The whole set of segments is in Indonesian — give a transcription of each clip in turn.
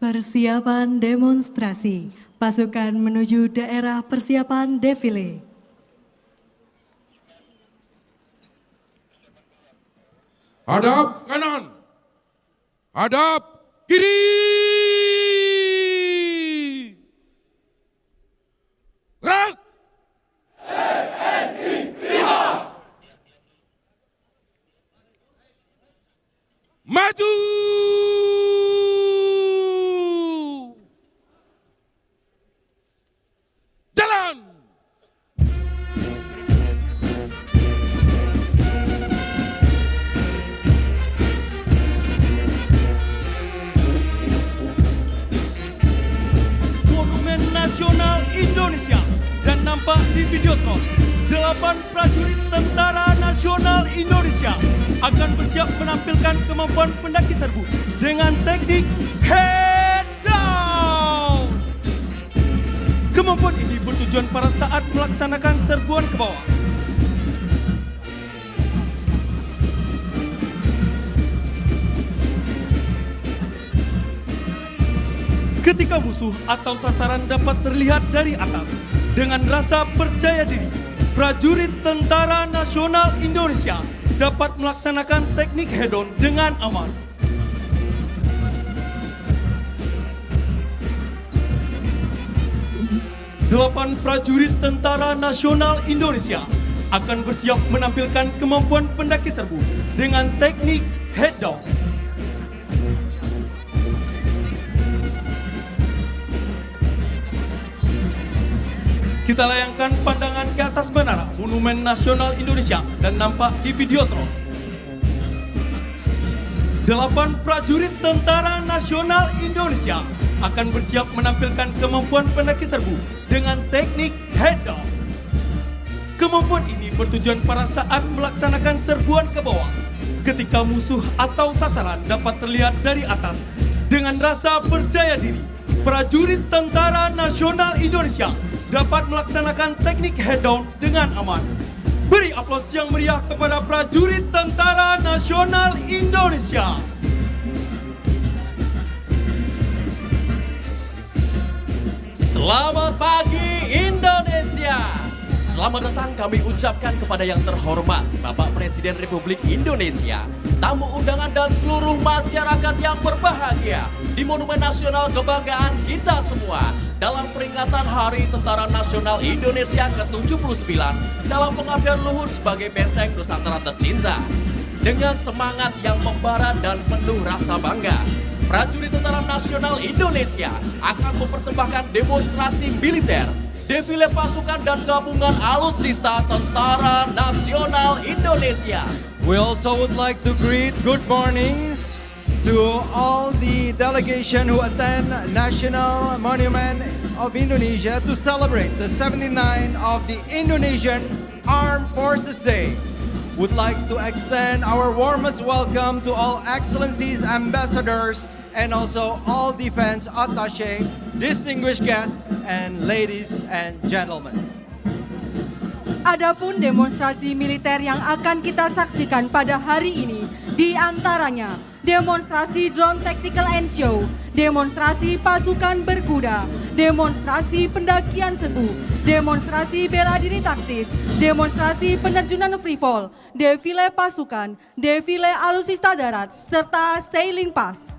Persiapan demonstrasi, pasukan menuju daerah persiapan defile. Hadap kanan, hadap kiri. Gerak. TNI Prima. Maju. Jalan. Monumen Nasional Indonesia dan nampak di Videotron. 8 prajurit Tentara Nasional Indonesia akan bersiap menampilkan kemampuan pendaki serbu dengan teknik head down. Kemampuan ini bertujuan pada saat melaksanakan serbuan ke bawah. Ketika musuh atau sasaran dapat terlihat dari atas, dengan rasa percaya diri, prajurit Tentara Nasional Indonesia dapat melaksanakan teknik head-on dengan aman. Delapan prajurit Tentara Nasional Indonesia akan bersiap menampilkan kemampuan pendaki serbu dengan teknik head-down. Kita layangkan pandangan ke atas menara Monumen Nasional Indonesia dan nampak di Videotron. 8 prajurit Tentara Nasional Indonesia akan bersiap menampilkan kemampuan pendaki serbu dengan teknik head down. Kemampuan ini bertujuan pada saat melaksanakan serbuan ke bawah, ketika musuh atau sasaran dapat terlihat dari atas. Dengan rasa percaya diri, prajurit Tentara Nasional Indonesia dapat melaksanakan teknik head down dengan aman. Beri aplaus yang meriah kepada prajurit Tentara Nasional Indonesia. Selamat pagi Indonesia. Selamat datang kami ucapkan kepada yang terhormat Bapak Presiden Republik Indonesia, tamu undangan dan seluruh masyarakat yang berbahagia di Monumen Nasional Kebanggaan kita semua dalam peringatan Hari Tentara Nasional Indonesia ke-79 dalam pengabdian luhur sebagai benteng Nusantara tercinta. Dengan semangat yang membara dan penuh rasa bangga, prajurit Tentara Nasional Indonesia akan mempersembahkan demonstrasi militer, defile pasukan dan gabungan alutsista Tentara Nasional Indonesia. We also would like to greet good morning to all the delegation who attend National Monument of Indonesia to celebrate the 79th of the Indonesian Armed Forces Day. Would like to extend our warmest welcome to all excellencies, ambassadors, and also all defense attaché, distinguished guests, and ladies and gentlemen. Adapun demonstrasi militer yang akan kita saksikan pada hari ini di antaranya demonstrasi drone tactical and show, demonstrasi pasukan berkuda, demonstrasi pendakian setu, demonstrasi bela diri taktis, demonstrasi penerjunan free fall, defile pasukan, defile alutsista darat, serta sailing pass.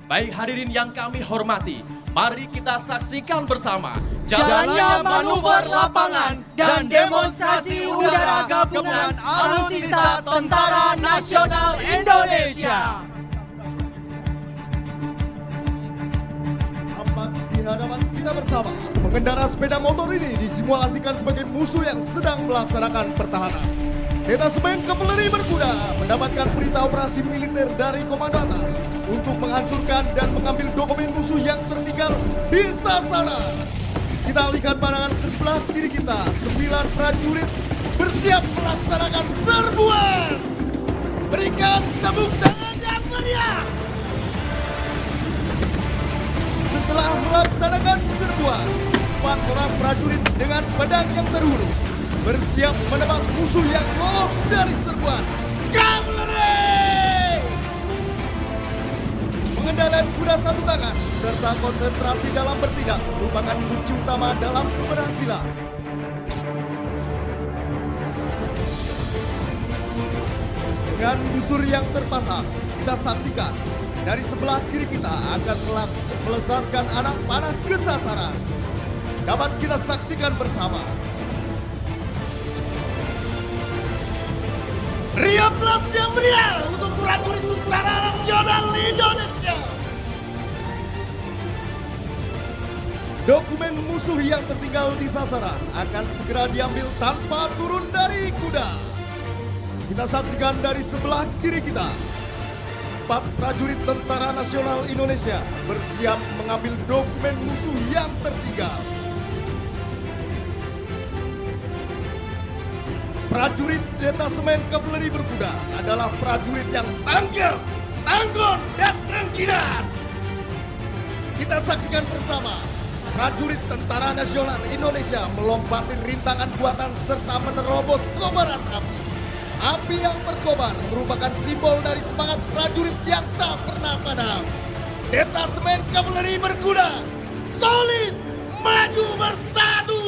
Baik hadirin yang kami hormati, mari kita saksikan bersama Jalannya manuver lapangan dan demonstrasi udara gabungan alutsista Tentara Nasional Indonesia. Tampak di hadapan kita bersama, pengendara sepeda motor ini disimulasikan sebagai musuh yang sedang melaksanakan pertahanan. Detasemen Kavaleri Berkuda mendapatkan perintah operasi militer dari komando atas untuk menghancurkan dan mengambil dokumen musuh yang tertinggal di sasaran. Kita lihat pandangan ke sebelah kiri kita, 9 prajurit bersiap melaksanakan serbuan. Berikan tepuk tangan yang meriah. Setelah melaksanakan serbuan, 4 orang prajurit dengan pedang yang terhunus bersiap menebas musuh yang lolos dari serbuan. Kavaleri! pengendalian kuda satu tangan, serta konsentrasi dalam bertindak merupakan kunci utama dalam keberhasilan. Dengan busur yang terpasang, kita saksikan dari sebelah kiri kita akan melesatkan anak panah ke sasaran. Dapat kita saksikan bersama. Riaplah yang meriah untuk prajurit Tentara Nasional Indonesia. Dokumen musuh yang tertinggal di sasaran akan segera diambil tanpa turun dari kuda. Kita saksikan dari sebelah kiri kita. 4 prajurit Tentara Nasional Indonesia bersiap mengambil dokumen musuh yang tertinggal. Prajurit Detasemen Kavaleri Berkuda adalah prajurit yang tanggap, tangguh, dan terengginas. Kita saksikan bersama prajurit Tentara Nasional Indonesia melompati rintangan buatan serta menerobos kobaran api. Api yang berkobar merupakan simbol dari semangat prajurit yang tak pernah padam. Detasemen Kavaleri Berkuda, solid, maju bersatu.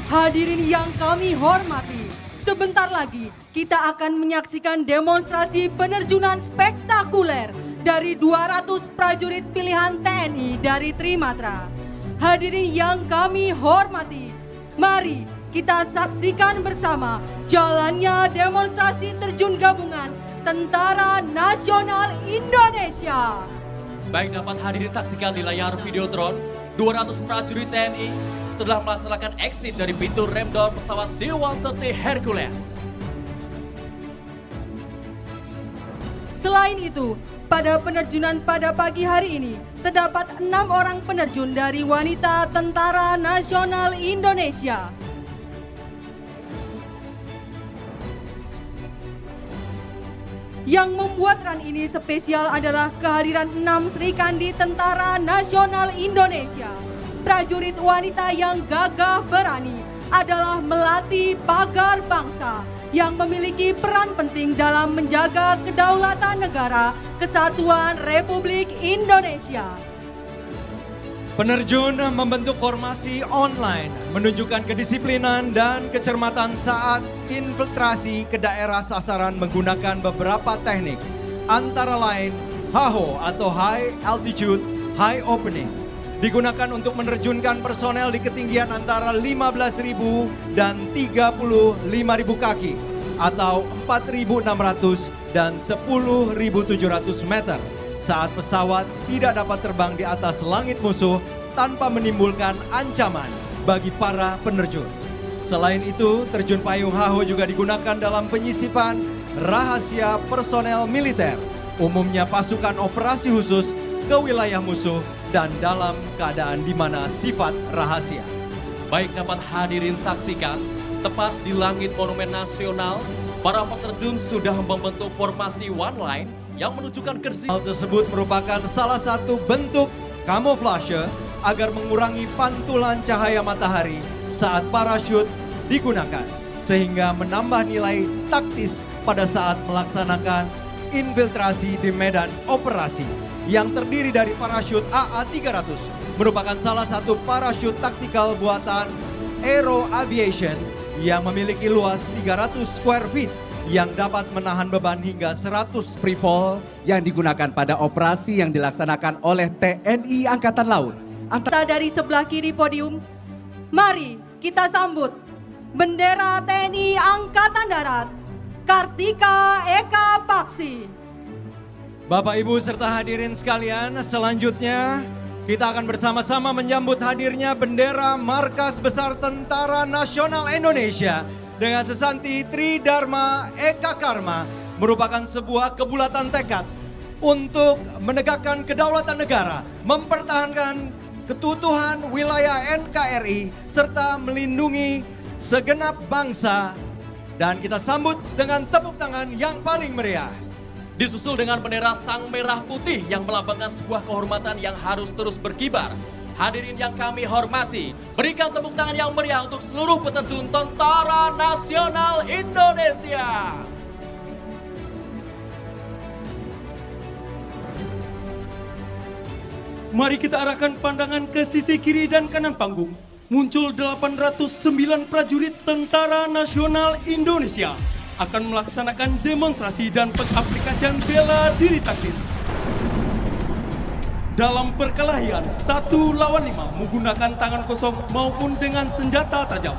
Hadirin yang kami hormati, sebentar lagi kita akan menyaksikan demonstrasi penerjunan spektakuler dari 200 prajurit pilihan TNI dari Trimatra. Hadirin yang kami hormati, mari kita saksikan bersama jalannya demonstrasi terjun gabungan Tentara Nasional Indonesia. Baik, dapat hadirin saksikan di layar Videotron, 200 prajurit TNI setelah melaksanakan exit dari pintu rem door pesawat C-130 Hercules. Selain itu, pada penerjunan pada pagi hari ini, terdapat 6 orang penerjun dari wanita Tentara Nasional Indonesia. Yang membuat run ini spesial adalah kehadiran 6 Sri Kandi Tentara Nasional Indonesia. Prajurit wanita yang gagah berani adalah melati pagar bangsa yang memiliki peran penting dalam menjaga kedaulatan negara Kesatuan Republik Indonesia. Penerjun membentuk formasi online, menunjukkan kedisiplinan dan kecermatan saat infiltrasi ke daerah sasaran menggunakan beberapa teknik, antara lain HAHO atau High Altitude High Opening. Digunakan untuk menerjunkan personel di ketinggian antara 15.000 dan 35.000 kaki atau 4.600 dan 10.700 meter saat pesawat tidak dapat terbang di atas langit musuh tanpa menimbulkan ancaman bagi para penerjun. Selain itu, terjun payung HAHO juga digunakan dalam penyisipan rahasia personel militer, umumnya pasukan operasi khusus ke wilayah musuh dan dalam keadaan di mana sifat rahasia. Baik, dapat hadirin saksikan, tepat di langit Monumen Nasional, para peterjun sudah membentuk formasi one line yang menunjukkan Hal tersebut merupakan salah satu bentuk kamuflase agar mengurangi pantulan cahaya matahari saat parachute digunakan, sehingga menambah nilai taktis pada saat melaksanakan infiltrasi di medan operasi. Yang terdiri dari parachute AA-300, merupakan salah satu parachute taktikal buatan Aero Aviation yang memiliki luas 300 square feet yang dapat menahan beban hingga 100 free fall yang digunakan pada operasi yang dilaksanakan oleh TNI Angkatan Laut. Kita dari sebelah kiri podium, mari kita sambut bendera TNI Angkatan Darat, Kartika Eka Paksi. Bapak Ibu serta hadirin sekalian, selanjutnya kita akan bersama-sama menyambut hadirnya bendera Markas Besar Tentara Nasional Indonesia dengan sesanti Tridharma Eka Karma, merupakan sebuah kebulatan tekad untuk menegakkan kedaulatan negara, mempertahankan keutuhan wilayah NKRI, serta melindungi segenap bangsa. Dan kita sambut dengan tepuk tangan yang paling meriah. Disusul dengan bendera sang merah putih yang melambangkan sebuah kehormatan yang harus terus berkibar. Hadirin yang kami hormati, berikan tepuk tangan yang meriah untuk seluruh peterjun Tentara Nasional Indonesia. Mari kita arahkan pandangan ke sisi kiri dan kanan panggung. Muncul 809 prajurit Tentara Nasional Indonesia akan melaksanakan demonstrasi dan pengaplikasian bela diri taktis. Dalam perkelahian 1 lawan 5 menggunakan tangan kosong maupun dengan senjata tajam.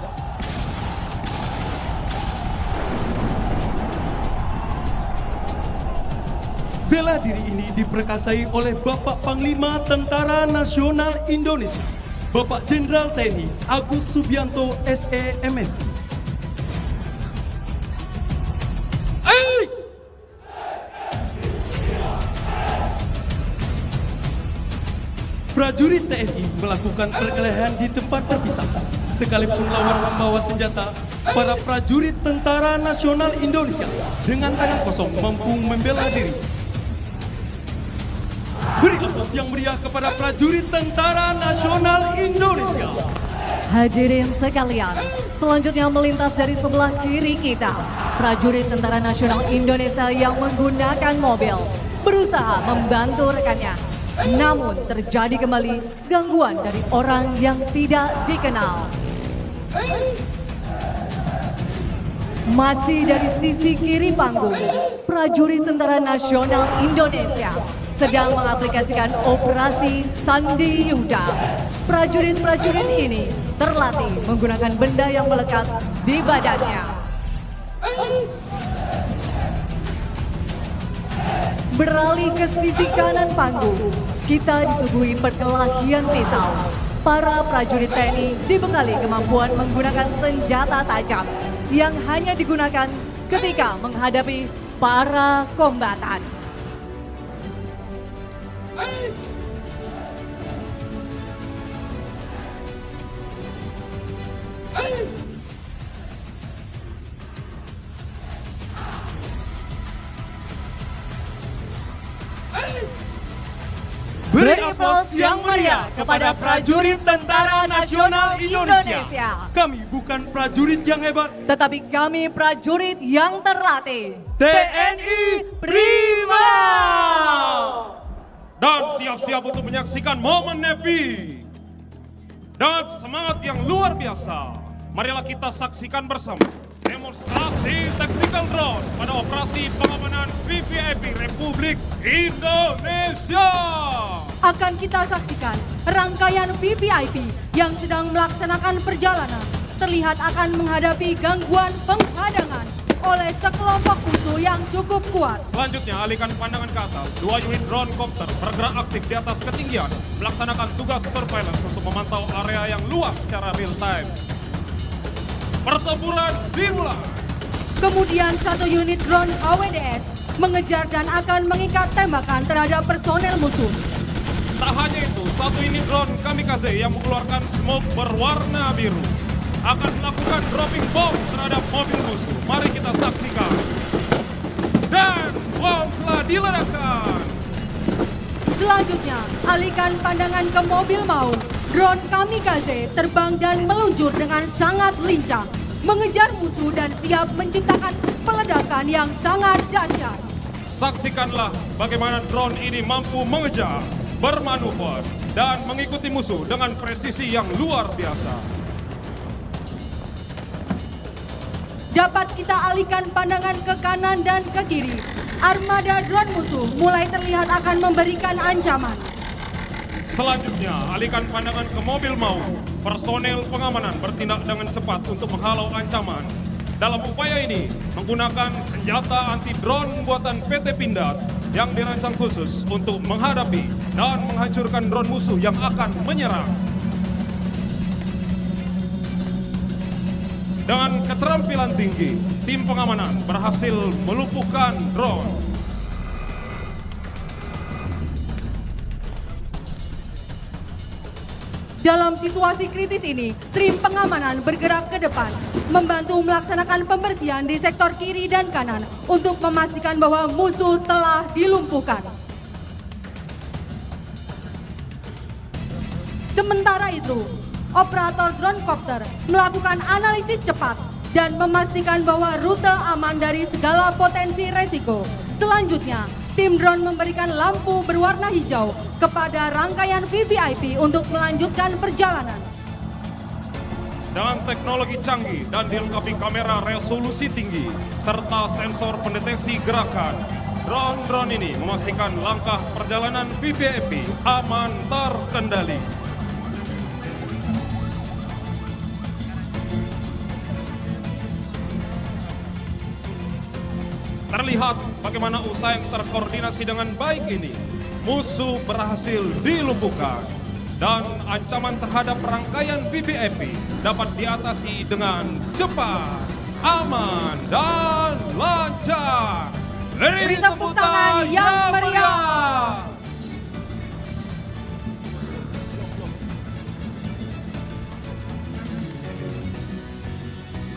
Bela diri ini diperkasai oleh Bapak Panglima Tentara Nasional Indonesia, Bapak Jenderal TNI Agus Subianto SE.MSI. Prajurit TNI melakukan perkelahian di tempat terpisah. Sekalipun lawan membawa senjata, para prajurit Tentara Nasional Indonesia dengan tangan kosong mampu membela diri. Beri aplaus yang meriah kepada prajurit Tentara Nasional Indonesia. Hadirin sekalian, selanjutnya melintas dari sebelah kiri kita, prajurit Tentara Nasional Indonesia yang menggunakan mobil berusaha membantu rekannya. Namun terjadi kembali gangguan dari orang yang tidak dikenal. Masih dari sisi kiri panggung, prajurit Tentara Nasional Indonesia sedang mengaplikasikan operasi Sandi Yuda. Prajurit-prajurit ini terlatih menggunakan benda yang melekat di badannya. Beralih ke sisi kanan panggung, kita disuguhi perkelahian pisau. Para prajurit TNI dibekali kemampuan menggunakan senjata tajam yang hanya digunakan ketika menghadapi para kombatan. Beri aplaus yang meriah kepada prajurit Tentara Nasional Indonesia. Kami bukan prajurit yang hebat, Tetapi kami prajurit yang terlatih. TNI Prima. Dan siap-siap untuk menyaksikan momen Navy. Dengan semangat yang luar biasa, marilah kita saksikan bersama demonstrasi tactical drone pada operasi pengamanan VVIP Republik Indonesia. Akan kita saksikan rangkaian VVIP yang sedang melaksanakan perjalanan terlihat akan menghadapi gangguan penghadangan oleh sekelompok musuh yang cukup kuat. Selanjutnya alihkan pandangan ke atas. 2 unit drone copter bergerak aktif di atas ketinggian, melaksanakan tugas surveillance untuk memantau area yang luas secara real time. Pertempuran dimulai. Kemudian 1 unit drone HWDS mengejar dan akan mengikat tembakan terhadap personel musuh. Tak hanya itu, 1 unit drone kamikaze yang mengeluarkan smoke berwarna biru akan melakukan dropping bomb terhadap mobil musuh. Mari kita saksikan. Dan bom telah diledakkan. Selanjutnya, alihkan pandangan ke mobil maut. Drone kamikaze terbang dan meluncur dengan sangat lincah, mengejar musuh dan siap menciptakan peledakan yang sangat dahsyat. Saksikanlah bagaimana drone ini mampu mengejar, bermanuver, dan mengikuti musuh dengan presisi yang luar biasa. Dapat kita alihkan pandangan ke kanan dan ke kiri. Armada drone musuh mulai terlihat akan memberikan ancaman. Selanjutnya, alihkan pandangan ke mobil maut. Personel pengamanan bertindak dengan cepat untuk menghalau ancaman. Dalam upaya ini, menggunakan senjata anti-drone buatan PT Pindad yang dirancang khusus untuk menghadapi dan menghancurkan drone musuh yang akan menyerang. Dengan keterampilan tinggi, tim pengamanan berhasil melumpuhkan drone. Dalam situasi kritis ini, tim pengamanan bergerak ke depan, membantu melaksanakan pembersihan di sektor kiri dan kanan untuk memastikan bahwa musuh telah dilumpuhkan. Sementara itu, operator drone copter melakukan analisis cepat dan memastikan bahwa rute aman dari segala potensi resiko. Selanjutnya, tim drone memberikan lampu berwarna hijau kepada rangkaian VVIP untuk melanjutkan perjalanan. Dengan teknologi canggih dan dilengkapi kamera resolusi tinggi serta sensor pendeteksi gerakan, drone-drone ini memastikan langkah perjalanan VVIP aman terkendali. Terlihat bagaimana usaha yang terkoordinasi dengan baik ini, musuh berhasil dilumpuhkan dan ancaman terhadap rangkaian VVIP dapat diatasi dengan cepat, aman, dan lancar. Beri tepuk tangan yang meriah.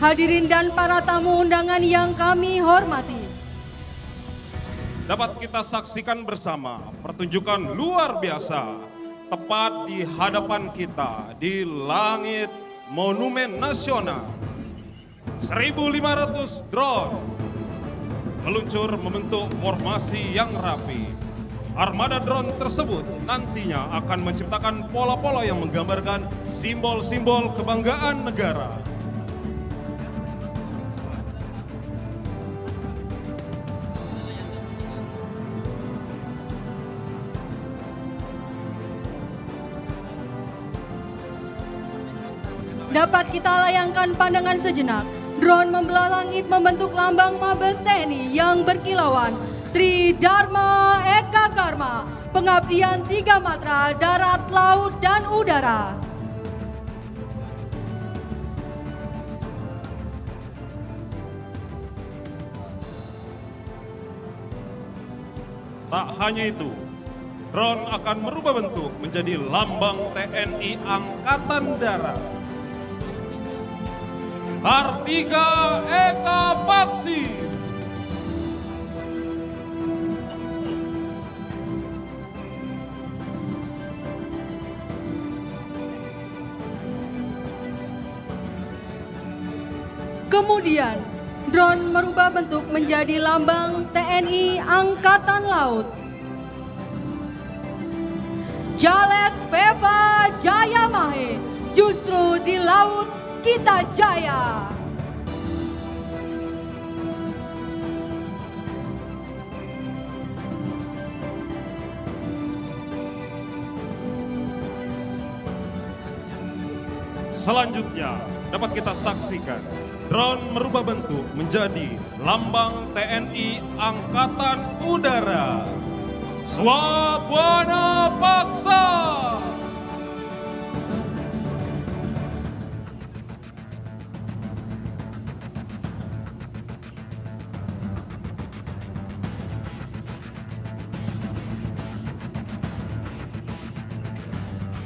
Hadirin dan para tamu undangan yang kami hormati. Dapat kita saksikan bersama pertunjukan luar biasa tepat di hadapan kita di langit Monumen Nasional. 1.500 drone meluncur membentuk formasi yang rapi. Armada drone tersebut nantinya akan menciptakan pola-pola yang menggambarkan simbol-simbol kebanggaan negara. Dapat kita layangkan pandangan sejenak. Drone membelah langit membentuk lambang Mabes TNI yang berkilauan. Tridharma Eka Karma, pengabdian 3 matra darat, laut, dan udara. Tak hanya itu, drone akan merubah bentuk menjadi lambang TNI Angkatan Darat. Kartika Eka Paksi. Kemudian, drone merubah bentuk menjadi lambang TNI Angkatan Laut. Jales Veva Jaya Mahe, justru di laut kita jaya. Selanjutnya dapat kita saksikan drone merubah bentuk menjadi lambang TNI Angkatan Udara. Swabwana Paksa.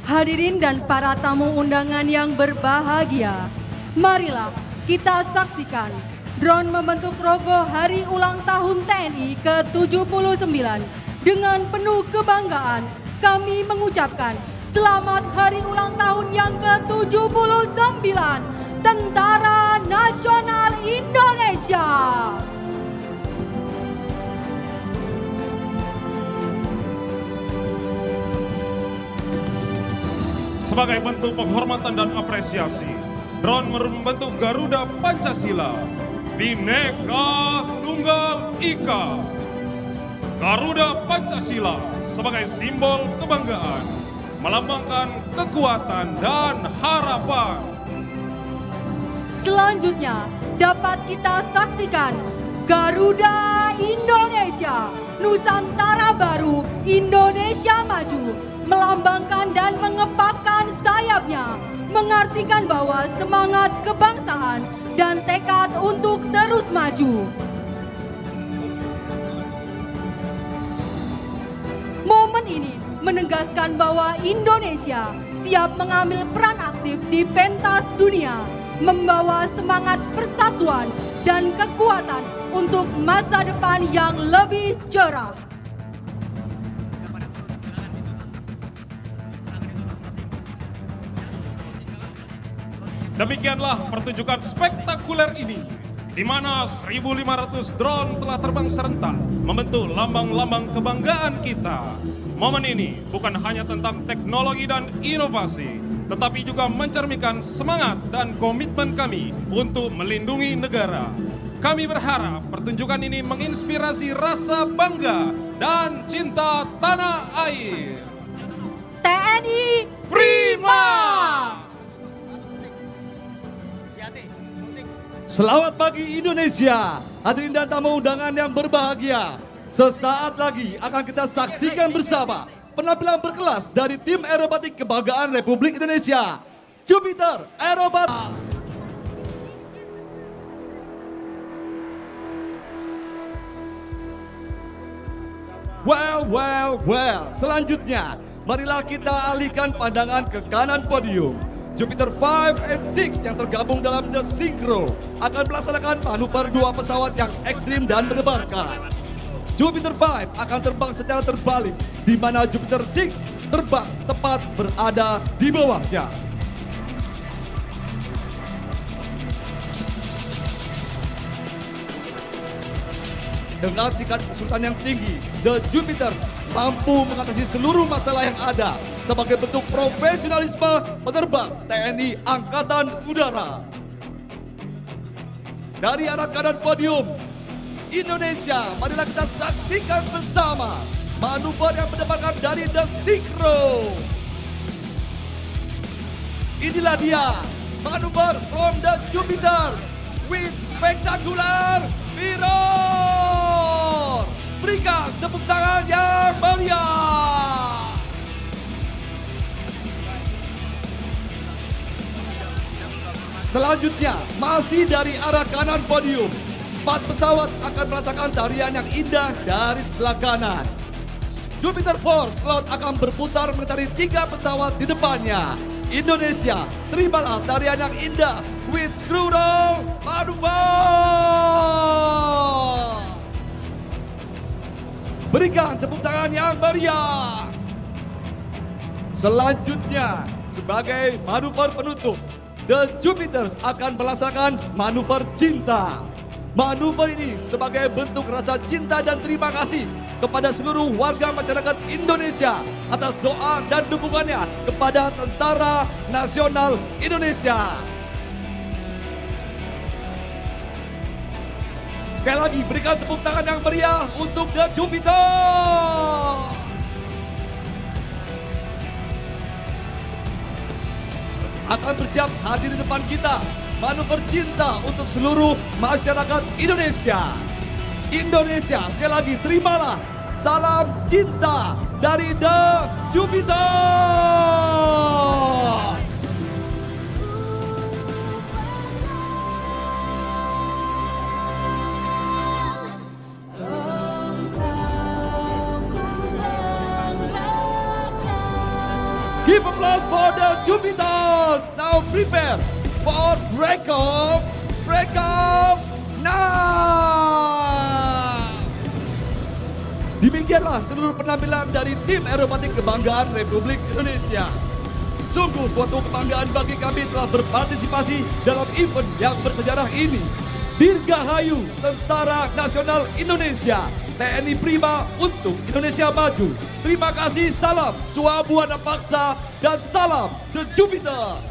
Hadirin dan para tamu undangan yang berbahagia, marilah kita saksikan drone membentuk logo Hari Ulang Tahun TNI ke-79. Dengan penuh kebanggaan, kami mengucapkan selamat Hari Ulang Tahun yang ke-79 Tentara Nasional Indonesia. Sebagai bentuk penghormatan dan apresiasi, drone membentuk Garuda Pancasila, Bhinneka Tunggal Ika. Garuda Pancasila sebagai simbol kebanggaan, melambangkan kekuatan dan harapan. Selanjutnya dapat kita saksikan Garuda Indonesia, Nusantara Baru, Indonesia Maju, melambangkan dan mengepakkan sayapnya, mengartikan bahwa semangat kebangsaan dan tekad untuk terus maju. Momen ini menegaskan bahwa Indonesia siap mengambil peran aktif di pentas dunia, membawa semangat persatuan dan kekuatan untuk masa depan yang lebih cerah. Demikianlah pertunjukan spektakuler ini di mana 1.500 drone telah terbang serentak membentuk lambang-lambang kebanggaan kita. Momen ini bukan hanya tentang teknologi dan inovasi, tetapi juga mencerminkan semangat dan komitmen kami untuk melindungi negara. Kami berharap pertunjukan ini menginspirasi rasa bangga dan cinta tanah air. TNI Prima! Selamat pagi Indonesia, hadirin dan tamu undangan yang berbahagia. Sesaat lagi akan kita saksikan bersama penampilan berkelas dari tim aerobatik kebanggaan Republik Indonesia, Jupiter Aerobatik. Well, selanjutnya marilah kita alihkan pandangan ke kanan podium. Jupiter 5 and 6 yang tergabung dalam The Synchro akan melaksanakan manuver dua pesawat yang ekstrim dan mendebarkan. Jupiter 5 akan terbang secara terbalik, di mana Jupiter 6 terbang tepat berada di bawahnya. Dengan tingkat kesulitan yang tinggi, The Jupiters mampu mengatasi seluruh masalah yang ada sebagai bentuk profesionalisme penerbang TNI Angkatan Udara. Dari arah kanan podium, Indonesia, marilah kita saksikan bersama manuver yang mendebarkan dari The Synchro. Inilah dia, manuver from The Jupiters with spectacular mirror. Berikan tepuk tangan yang meriah. Selanjutnya, masih dari arah kanan podium, 4 pesawat akan merasakan tarian yang indah dari sebelah kanan. Jupiter 4 slot akan berputar mengitari 3 pesawat di depannya. Indonesia, terimalah tarian yang indah with screw roll maneuver. Berikan tepuk tangan yang meriah. Selanjutnya, sebagai manuver penutup, The Jupiters akan melaksanakan manuver cinta. Manuver ini sebagai bentuk rasa cinta dan terima kasih kepada seluruh warga masyarakat Indonesia atas doa dan dukungannya kepada Tentara Nasional Indonesia. Sekali lagi berikan tepuk tangan yang meriah untuk The Jupiter. Akan bersiap hadir di depan kita manuver cinta untuk seluruh masyarakat Indonesia. Indonesia, sekali lagi terimalah salam cinta dari The Jupiter. Give applause for The Jupiters. Now prepare for break-off now. Demikianlah seluruh penampilan dari tim aerobatik kebanggaan Republik Indonesia. Sungguh suatu kebanggaan bagi kami telah berpartisipasi dalam event yang bersejarah ini. Dirgahayu Tentara Nasional Indonesia, TNI Prima untuk Indonesia Maju. Terima kasih, salam Swabuana Paksa dan salam The Jupiter.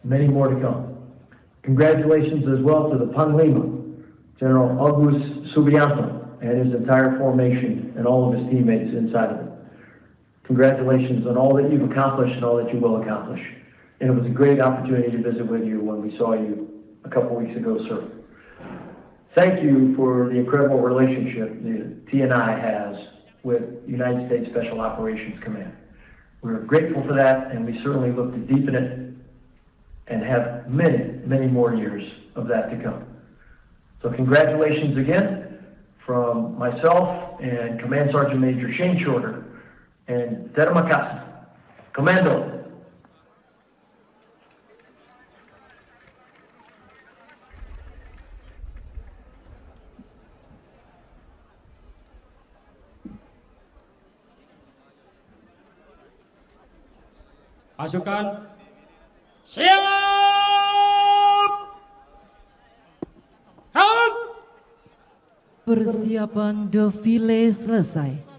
Many more to come. Congratulations as well to the Panglima, General August Subianto, and his entire formation and all of his teammates inside of it. Congratulations on all that you've accomplished and all that you will accomplish. And it was a great opportunity to visit with you when we saw you a couple weeks ago, sir. Thank you for the incredible relationship the TNI has with United States Special Operations Command. We're grateful for that, and we certainly look to deepen it and have many, many more years of that to come. So congratulations again from myself and Command Sergeant Major Shane Shorter and Terima kasih. Commando. Pasukan siap. Out. Persiapan defile selesai.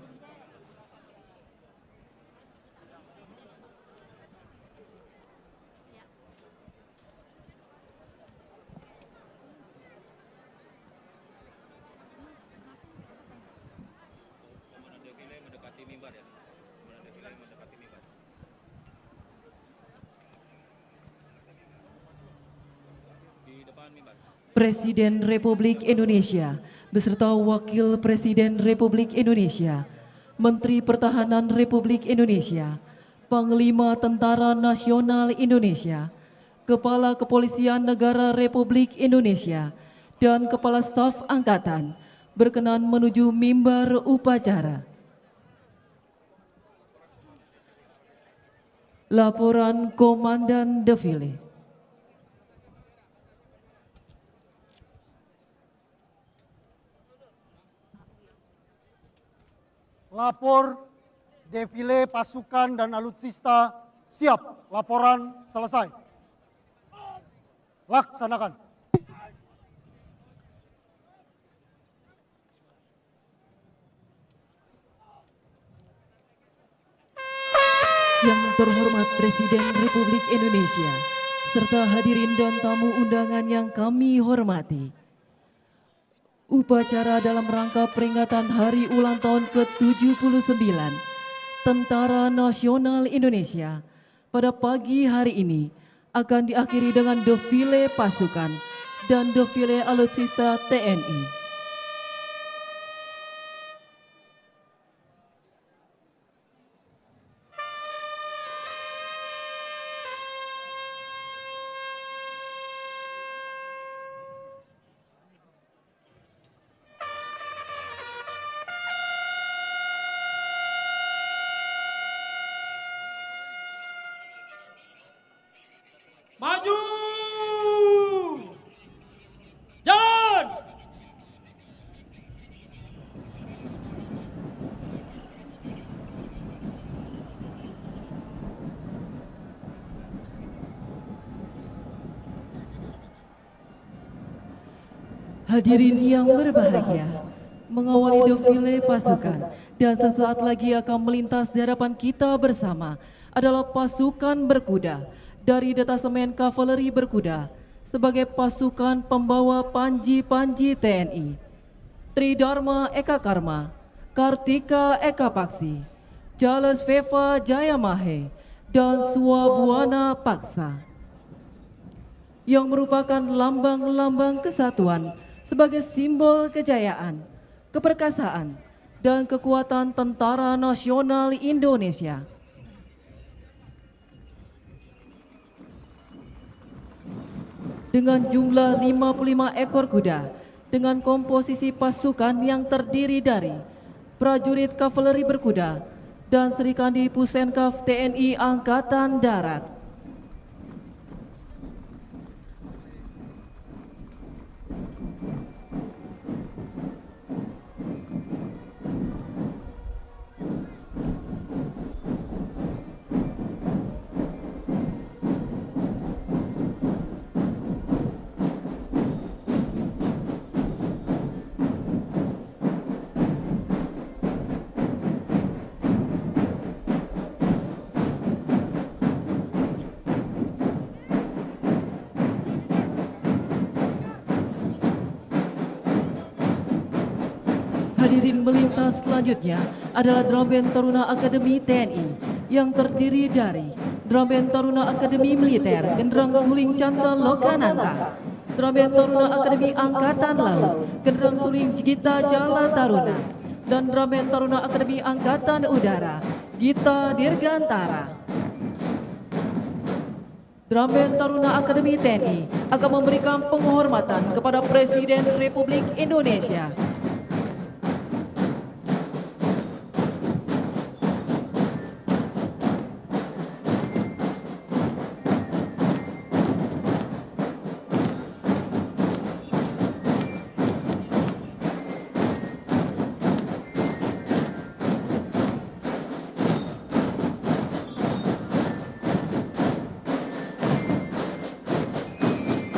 Presiden Republik Indonesia beserta Wakil Presiden Republik Indonesia, Menteri Pertahanan Republik Indonesia, Panglima Tentara Nasional Indonesia, Kepala Kepolisian Negara Republik Indonesia, dan Kepala Staf Angkatan berkenan menuju mimbar upacara. Laporan Komandan Defile. Lapor, defile pasukan dan alutsista siap. Laporan selesai. Laksanakan. Yang terhormat Presiden Republik Indonesia, serta hadirin dan tamu undangan yang kami hormati. Upacara dalam rangka peringatan Hari Ulang Tahun ke-79 Tentara Nasional Indonesia pada pagi hari ini akan diakhiri dengan defile pasukan dan defile alutsista TNI. Maju! Jalan! Hadirin yang berbahagia, mengawali defile pasukan dan sesaat lagi akan melintas di hadapan kita bersama adalah pasukan berkuda dari Detasemen Kavaleri Berkuda sebagai pasukan pembawa panji-panji TNI. Tridharma Eka Karma, Kartika Eka Paksi, Charles Veva Jayamahe, dan Swabuana Paksa. Yang merupakan lambang-lambang kesatuan sebagai simbol kejayaan, keperkasaan, dan kekuatan Tentara Nasional Indonesia. Dengan jumlah 55 ekor kuda, dengan komposisi pasukan yang terdiri dari prajurit kavaleri berkuda dan Serikandi Pusenkaf TNI Angkatan Darat. Hadirin, melintas selanjutnya adalah Drum Band Taruna Akademi TNI yang terdiri dari Drum Band Taruna Akademi Militer Genderang Suling Canta Lokananta, Drum Band Taruna Akademi Angkatan Laut Genderang Suling Gita Jala Taruna, dan Drum Band Taruna Akademi Angkatan Udara Gita Dirgantara. Drum Band Taruna Akademi TNI akan memberikan penghormatan kepada Presiden Republik Indonesia.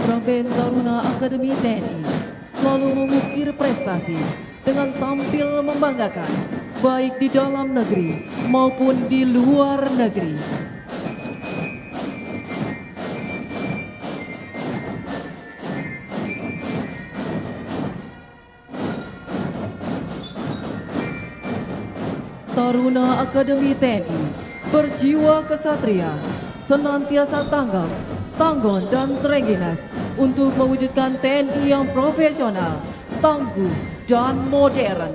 Drum Band Taruna Akademi TNI selalu mengukir prestasi dengan tampil membanggakan, baik di dalam negeri maupun di luar negeri. Taruna Akademi TNI berjiwa kesatria, senantiasa tanggap, tangguh dan terengginas untuk mewujudkan TNI yang profesional, tangguh, dan modern.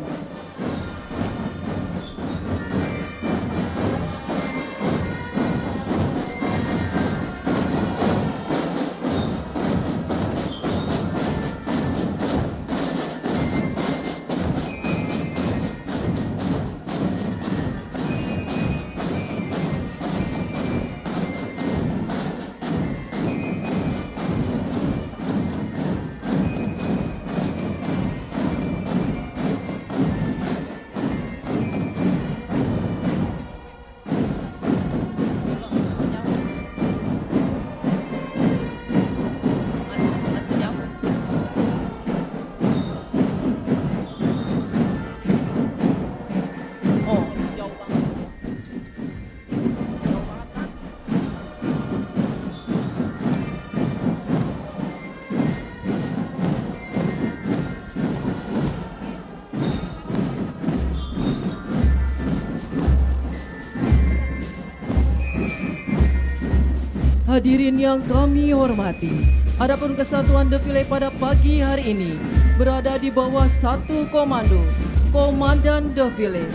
Hadirin yang kami hormati, adapun kesatuan defile pada pagi hari ini berada di bawah satu komando, Komandan Defile,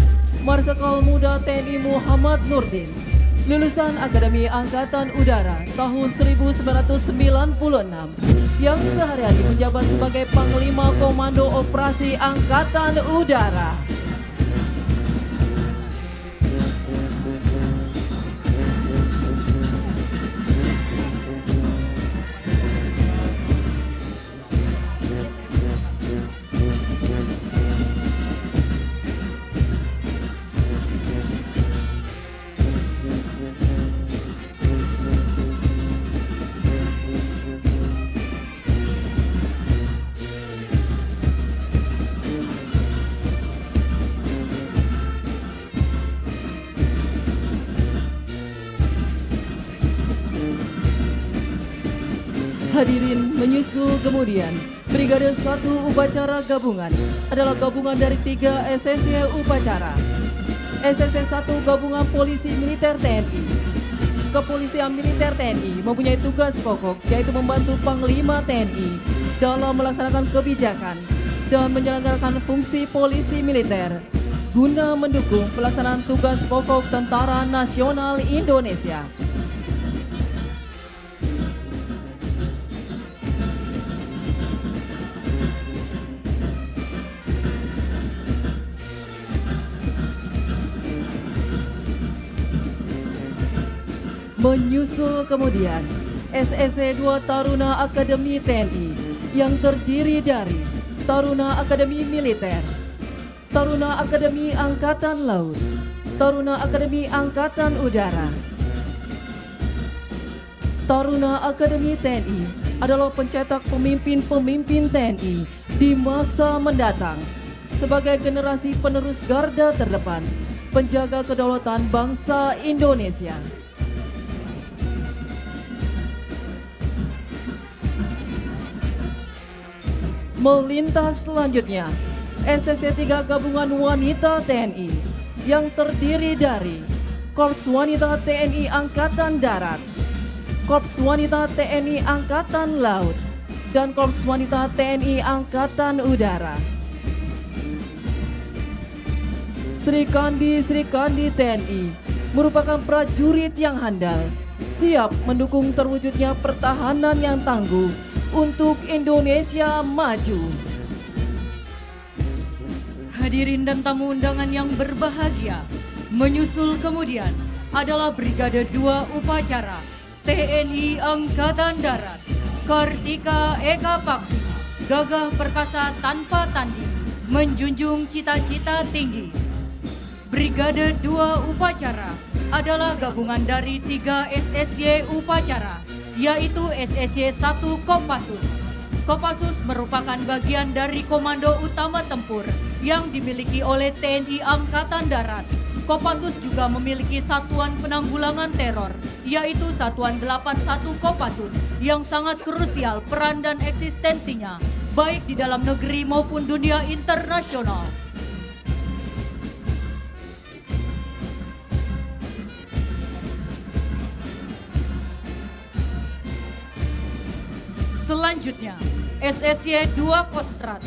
Marsikal Muda TNI Muhammad Nurdin, lulusan Akademi Angkatan Udara tahun 1996, yang sehari-hari menjabat sebagai Panglima Komando Operasi Angkatan Udara. Hadirin, menyusul kemudian Brigade 1 Upacara Gabungan adalah gabungan dari 3 SSC Upacara. SSC 1 Gabungan Polisi Militer TNI. Kepolisian Militer TNI mempunyai tugas pokok yaitu membantu Panglima TNI dalam melaksanakan kebijakan dan menjalankan fungsi polisi militer guna mendukung pelaksanaan tugas pokok Tentara Nasional Indonesia. Menyusul kemudian SSC 2 Taruna Akademi TNI yang terdiri dari Taruna Akademi Militer, Taruna Akademi Angkatan Laut, Taruna Akademi Angkatan Udara. Taruna Akademi TNI adalah pencetak pemimpin-pemimpin TNI di masa mendatang sebagai generasi penerus garda terdepan, penjaga kedaulatan bangsa Indonesia. Melintas selanjutnya, SSC 3 Gabungan Wanita TNI yang terdiri dari Korps Wanita TNI Angkatan Darat, Korps Wanita TNI Angkatan Laut, dan Korps Wanita TNI Angkatan Udara. Sri Kandi TNI merupakan prajurit yang handal, siap mendukung terwujudnya pertahanan yang tangguh untuk Indonesia maju. Hadirin dan tamu undangan yang berbahagia, menyusul kemudian adalah Brigade 2 Upacara TNI Angkatan Darat, Kartika Eka Paksi, gagah perkasa tanpa tanding, menjunjung cita-cita tinggi. Brigade 2 Upacara adalah gabungan dari 3 SSY Upacara yaitu SSY 1 Kopassus. Kopassus merupakan bagian dari Komando Utama Tempur yang dimiliki oleh TNI Angkatan Darat. Kopassus juga memiliki Satuan Penanggulangan Teror, yaitu Satuan 81 Kopassus yang sangat krusial peran dan eksistensinya, baik di dalam negeri maupun dunia internasional. Selanjutnya, SSY 2 Kostrad.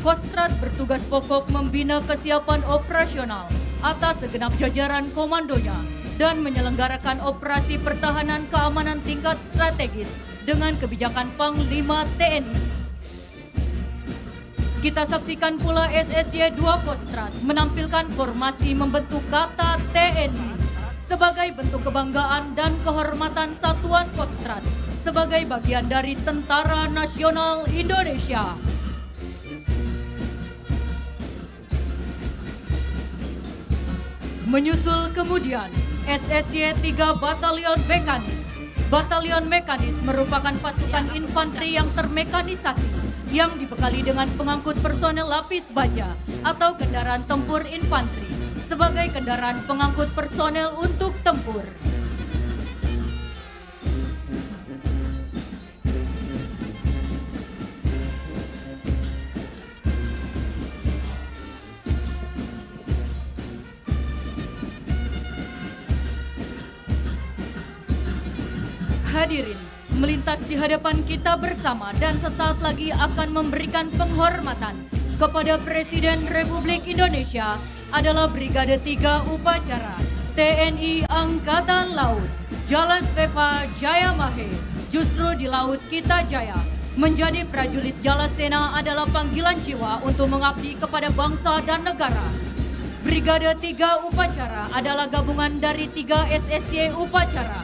Kostrad bertugas pokok membina kesiapan operasional atas segenap jajaran komandonya dan menyelenggarakan operasi pertahanan keamanan tingkat strategis dengan kebijakan Panglima TNI. Kita saksikan pula SSY 2 Kostrad menampilkan formasi membentuk kata TNI sebagai bentuk kebanggaan dan kehormatan Satuan Kostrad sebagai bagian dari Tentara Nasional Indonesia. Menyusul kemudian SSY 3 Batalion Mekanis. Batalion Mekanis merupakan pasukan infanteri yang termekanisasi yang dibekali dengan pengangkut personel lapis baja atau kendaraan tempur infanteri sebagai kendaraan pengangkut personel untuk tempur. Hadirin, melintas di hadapan kita bersama dan sesaat lagi akan memberikan penghormatan kepada Presiden Republik Indonesia adalah Brigade 3 Upacara TNI Angkatan Laut Jalan Veva Jayamahe. Justru di laut kita jaya. Menjadi prajurit Jalasena adalah panggilan jiwa untuk mengabdi kepada bangsa dan negara. Brigade 3 Upacara adalah gabungan dari 3 SSY Upacara.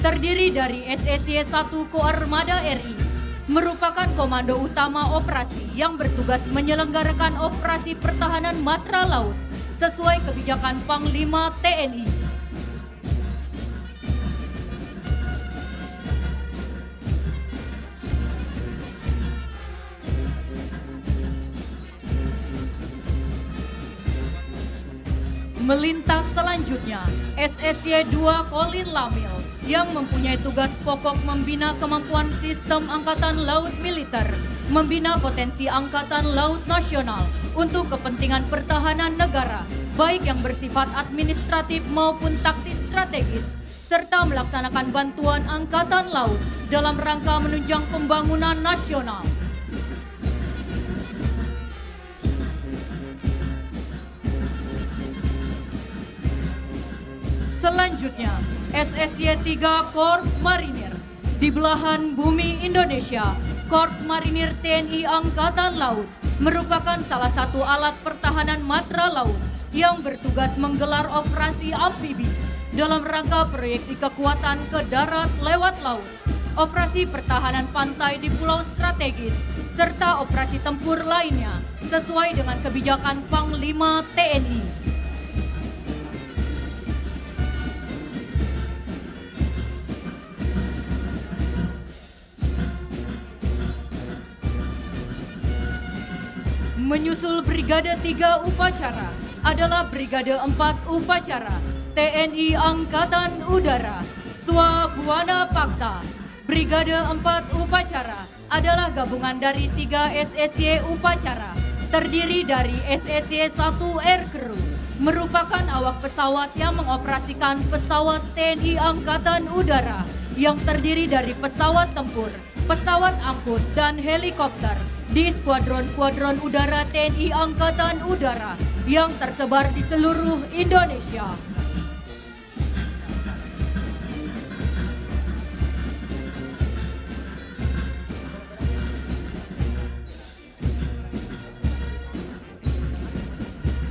Terdiri dari SSY 1 Koarmada RI, merupakan komando utama operasi yang bertugas menyelenggarakan operasi pertahanan matra laut sesuai kebijakan Panglima TNI. Melintas selanjutnya, SSY 2 Kolin Lamil yang mempunyai tugas pokok membina kemampuan sistem Angkatan Laut Militer, membina potensi Angkatan Laut Nasional untuk kepentingan pertahanan negara, baik yang bersifat administratif maupun taktis strategis, serta melaksanakan bantuan Angkatan Laut dalam rangka menunjang pembangunan nasional. Selanjutnya, SSY 3 Korps Marinir. Di belahan bumi Indonesia, Korps Marinir TNI Angkatan Laut merupakan salah satu alat pertahanan matra laut yang bertugas menggelar operasi amfibi dalam rangka proyeksi kekuatan ke darat lewat laut, operasi pertahanan pantai di pulau strategis, serta operasi tempur lainnya sesuai dengan kebijakan Panglima TNI. Menyusul Brigade 3 Upacara adalah Brigade 4 Upacara TNI Angkatan Udara Swabuana Paksa. Brigade 4 Upacara adalah gabungan dari 3 SSY Upacara, terdiri dari SSY 1 Aircrew, merupakan awak pesawat yang mengoperasikan pesawat TNI Angkatan Udara yang terdiri dari pesawat tempur, pesawat angkut, dan helikopter di skuadron-skuadron udara TNI Angkatan Udara yang tersebar di seluruh Indonesia.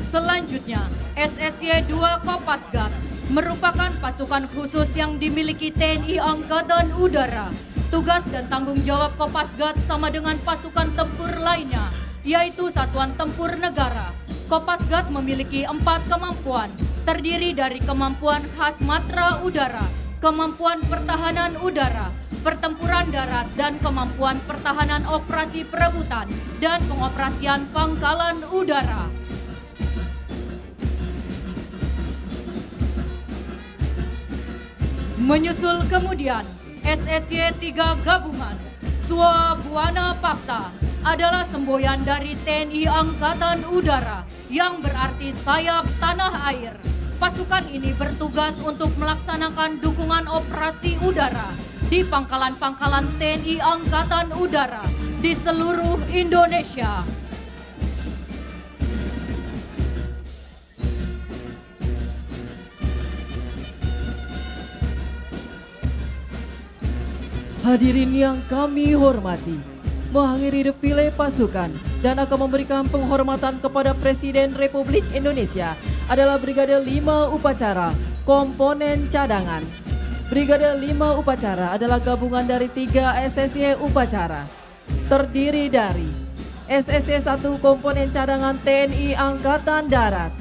Selanjutnya, SSY 2 Kopasgat merupakan pasukan khusus yang dimiliki TNI Angkatan Udara. Tugas dan tanggung jawab Kopasgat sama dengan pasukan tempur lainnya, yaitu Satuan Tempur Negara. Kopasgat memiliki 4 kemampuan, terdiri dari kemampuan khas matra udara, kemampuan pertahanan udara, pertempuran darat dan kemampuan pertahanan operasi perebutan dan pengoperasian pangkalan udara. Menyusul kemudian SSY 3 Gabungan Swa Buana Paksa adalah semboyan dari TNI Angkatan Udara yang berarti sayap tanah air. Pasukan ini bertugas untuk melaksanakan dukungan operasi udara di pangkalan-pangkalan TNI Angkatan Udara di seluruh Indonesia. Hadirin yang kami hormati, mengakhiri defile pasukan dan akan memberikan penghormatan kepada Presiden Republik Indonesia adalah Brigade 5 Upacara Komponen Cadangan. Brigade 5 Upacara adalah gabungan dari 3 SSY Upacara, terdiri dari SSY 1 Komponen Cadangan TNI Angkatan Darat,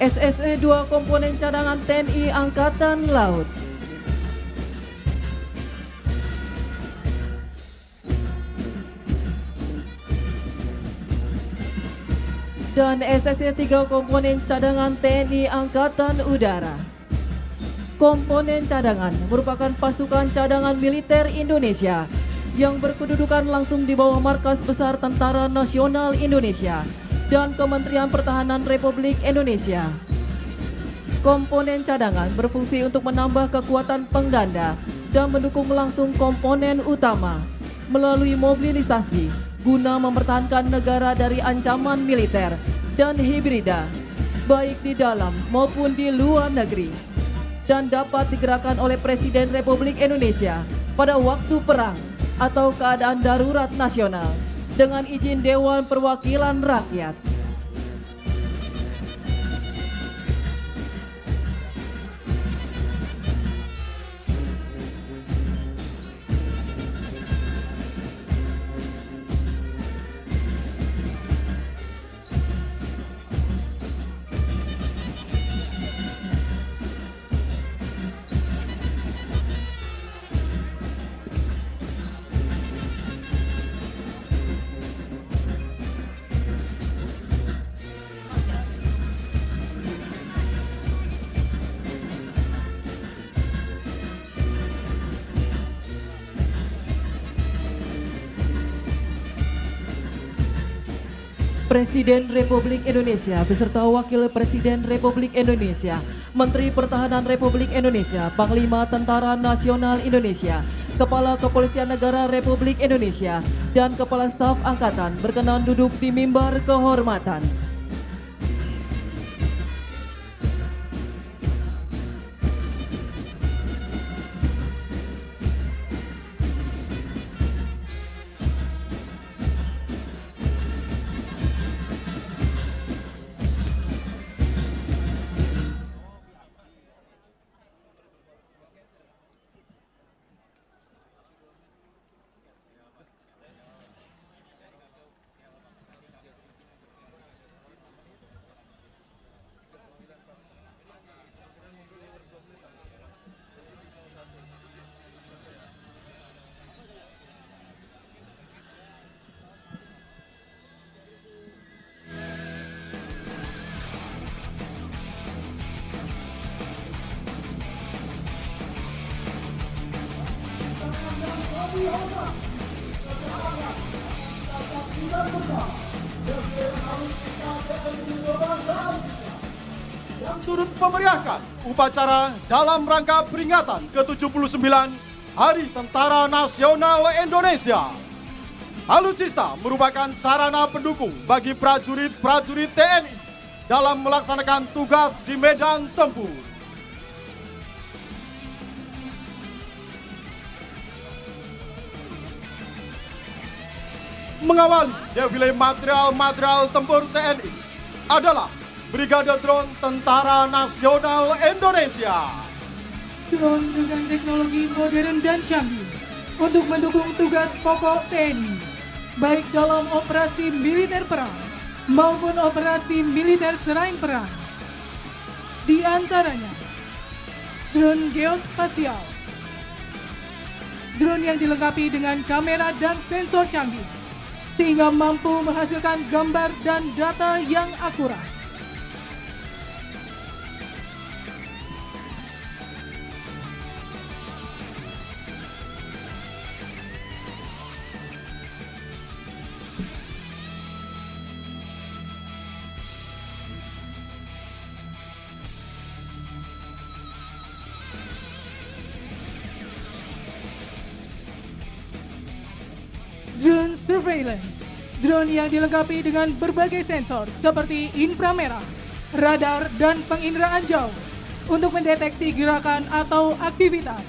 SSY 2 Komponen Cadangan TNI Angkatan Laut, dan SSY 3 Komponen Cadangan TNI Angkatan Udara. Komponen cadangan merupakan pasukan cadangan militer Indonesia yang berkedudukan langsung di bawah Markas Besar Tentara Nasional Indonesia dan Kementerian Pertahanan Republik Indonesia. Komponen cadangan berfungsi untuk menambah kekuatan pengganda dan mendukung langsung komponen utama melalui mobilisasi guna mempertahankan negara dari ancaman militer dan hibrida, baik di dalam maupun di luar negeri, dan dapat digerakkan oleh Presiden Republik Indonesia pada waktu perang atau keadaan darurat nasional dengan izin Dewan Perwakilan Rakyat. Presiden Republik Indonesia beserta Wakil Presiden Republik Indonesia, Menteri Pertahanan Republik Indonesia, Panglima Tentara Nasional Indonesia, Kepala Kepolisian Negara Republik Indonesia, dan Kepala Staf Angkatan berkenan duduk di mimbar kehormatan. Yang turut memeriahkan upacara dalam rangka peringatan ke-79 Hari Tentara Nasional Indonesia. Alutsista merupakan sarana pendukung bagi prajurit-prajurit TNI dalam melaksanakan tugas di medan tempur. Mengawali defile material tempur TNI adalah Brigade Drone Tentara Nasional Indonesia. Drone dengan teknologi modern dan canggih untuk mendukung tugas pokok TNI. baik dalam operasi militer perang maupun operasi militer selain perang. Di antaranya, drone geospasial, drone yang dilengkapi dengan kamera dan sensor canggih, sehingga mampu menghasilkan gambar dan data yang akurat. Drone surveillance, drone yang dilengkapi dengan berbagai sensor seperti inframerah, radar, dan penginderaan jauh untuk mendeteksi gerakan atau aktivitas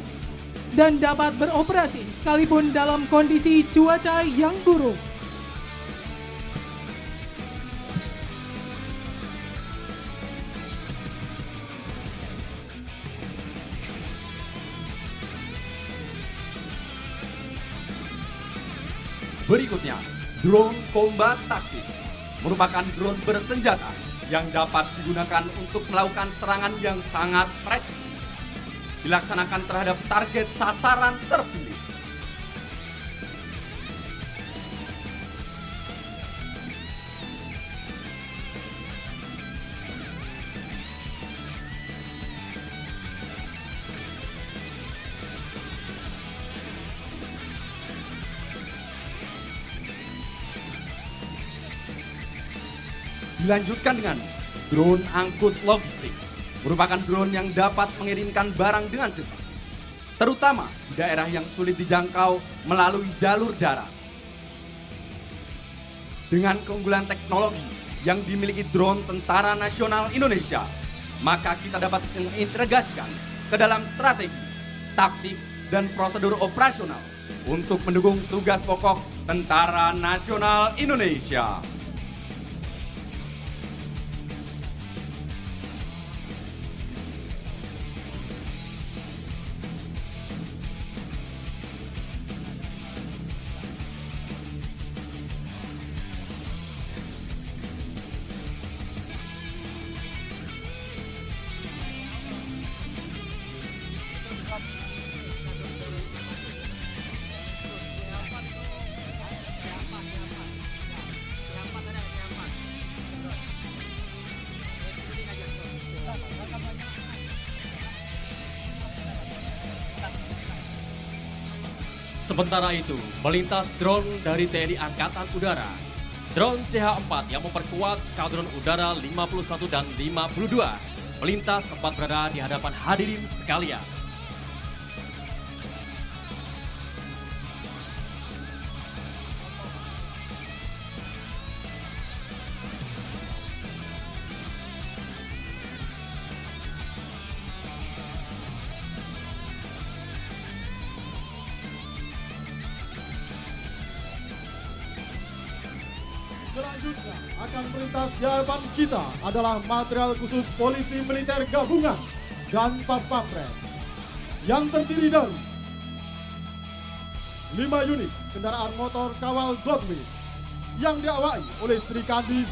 dan dapat beroperasi sekalipun dalam kondisi cuaca yang buruk. Berikutnya, drone combat taktis merupakan drone bersenjata yang dapat digunakan untuk melakukan serangan yang sangat presisi, dilaksanakan terhadap target sasaran terpilih. Dilanjutkan dengan drone angkut logistik, merupakan drone yang dapat mengirimkan barang dengan cepat, terutama di daerah yang sulit dijangkau melalui jalur darat. Dengan keunggulan teknologi yang dimiliki drone Tentara Nasional Indonesia, maka kita dapat mengintegrasikan ke dalam strategi, taktik, dan prosedur operasional untuk mendukung tugas pokok Tentara Nasional Indonesia. Sementara itu, melintas drone dari TNI Angkatan Udara. Drone CH-4 yang memperkuat Skadron Udara 51 dan 52 melintas tempat berada di hadapan hadirin sekalian. Selanjutnya akan melintas di hadapan kita adalah material khusus Polisi Militer Gabungan dan Pas Pampres yang terdiri dari 5 unit kendaraan motor kawal Godwin yang diawaki oleh Sri Kandi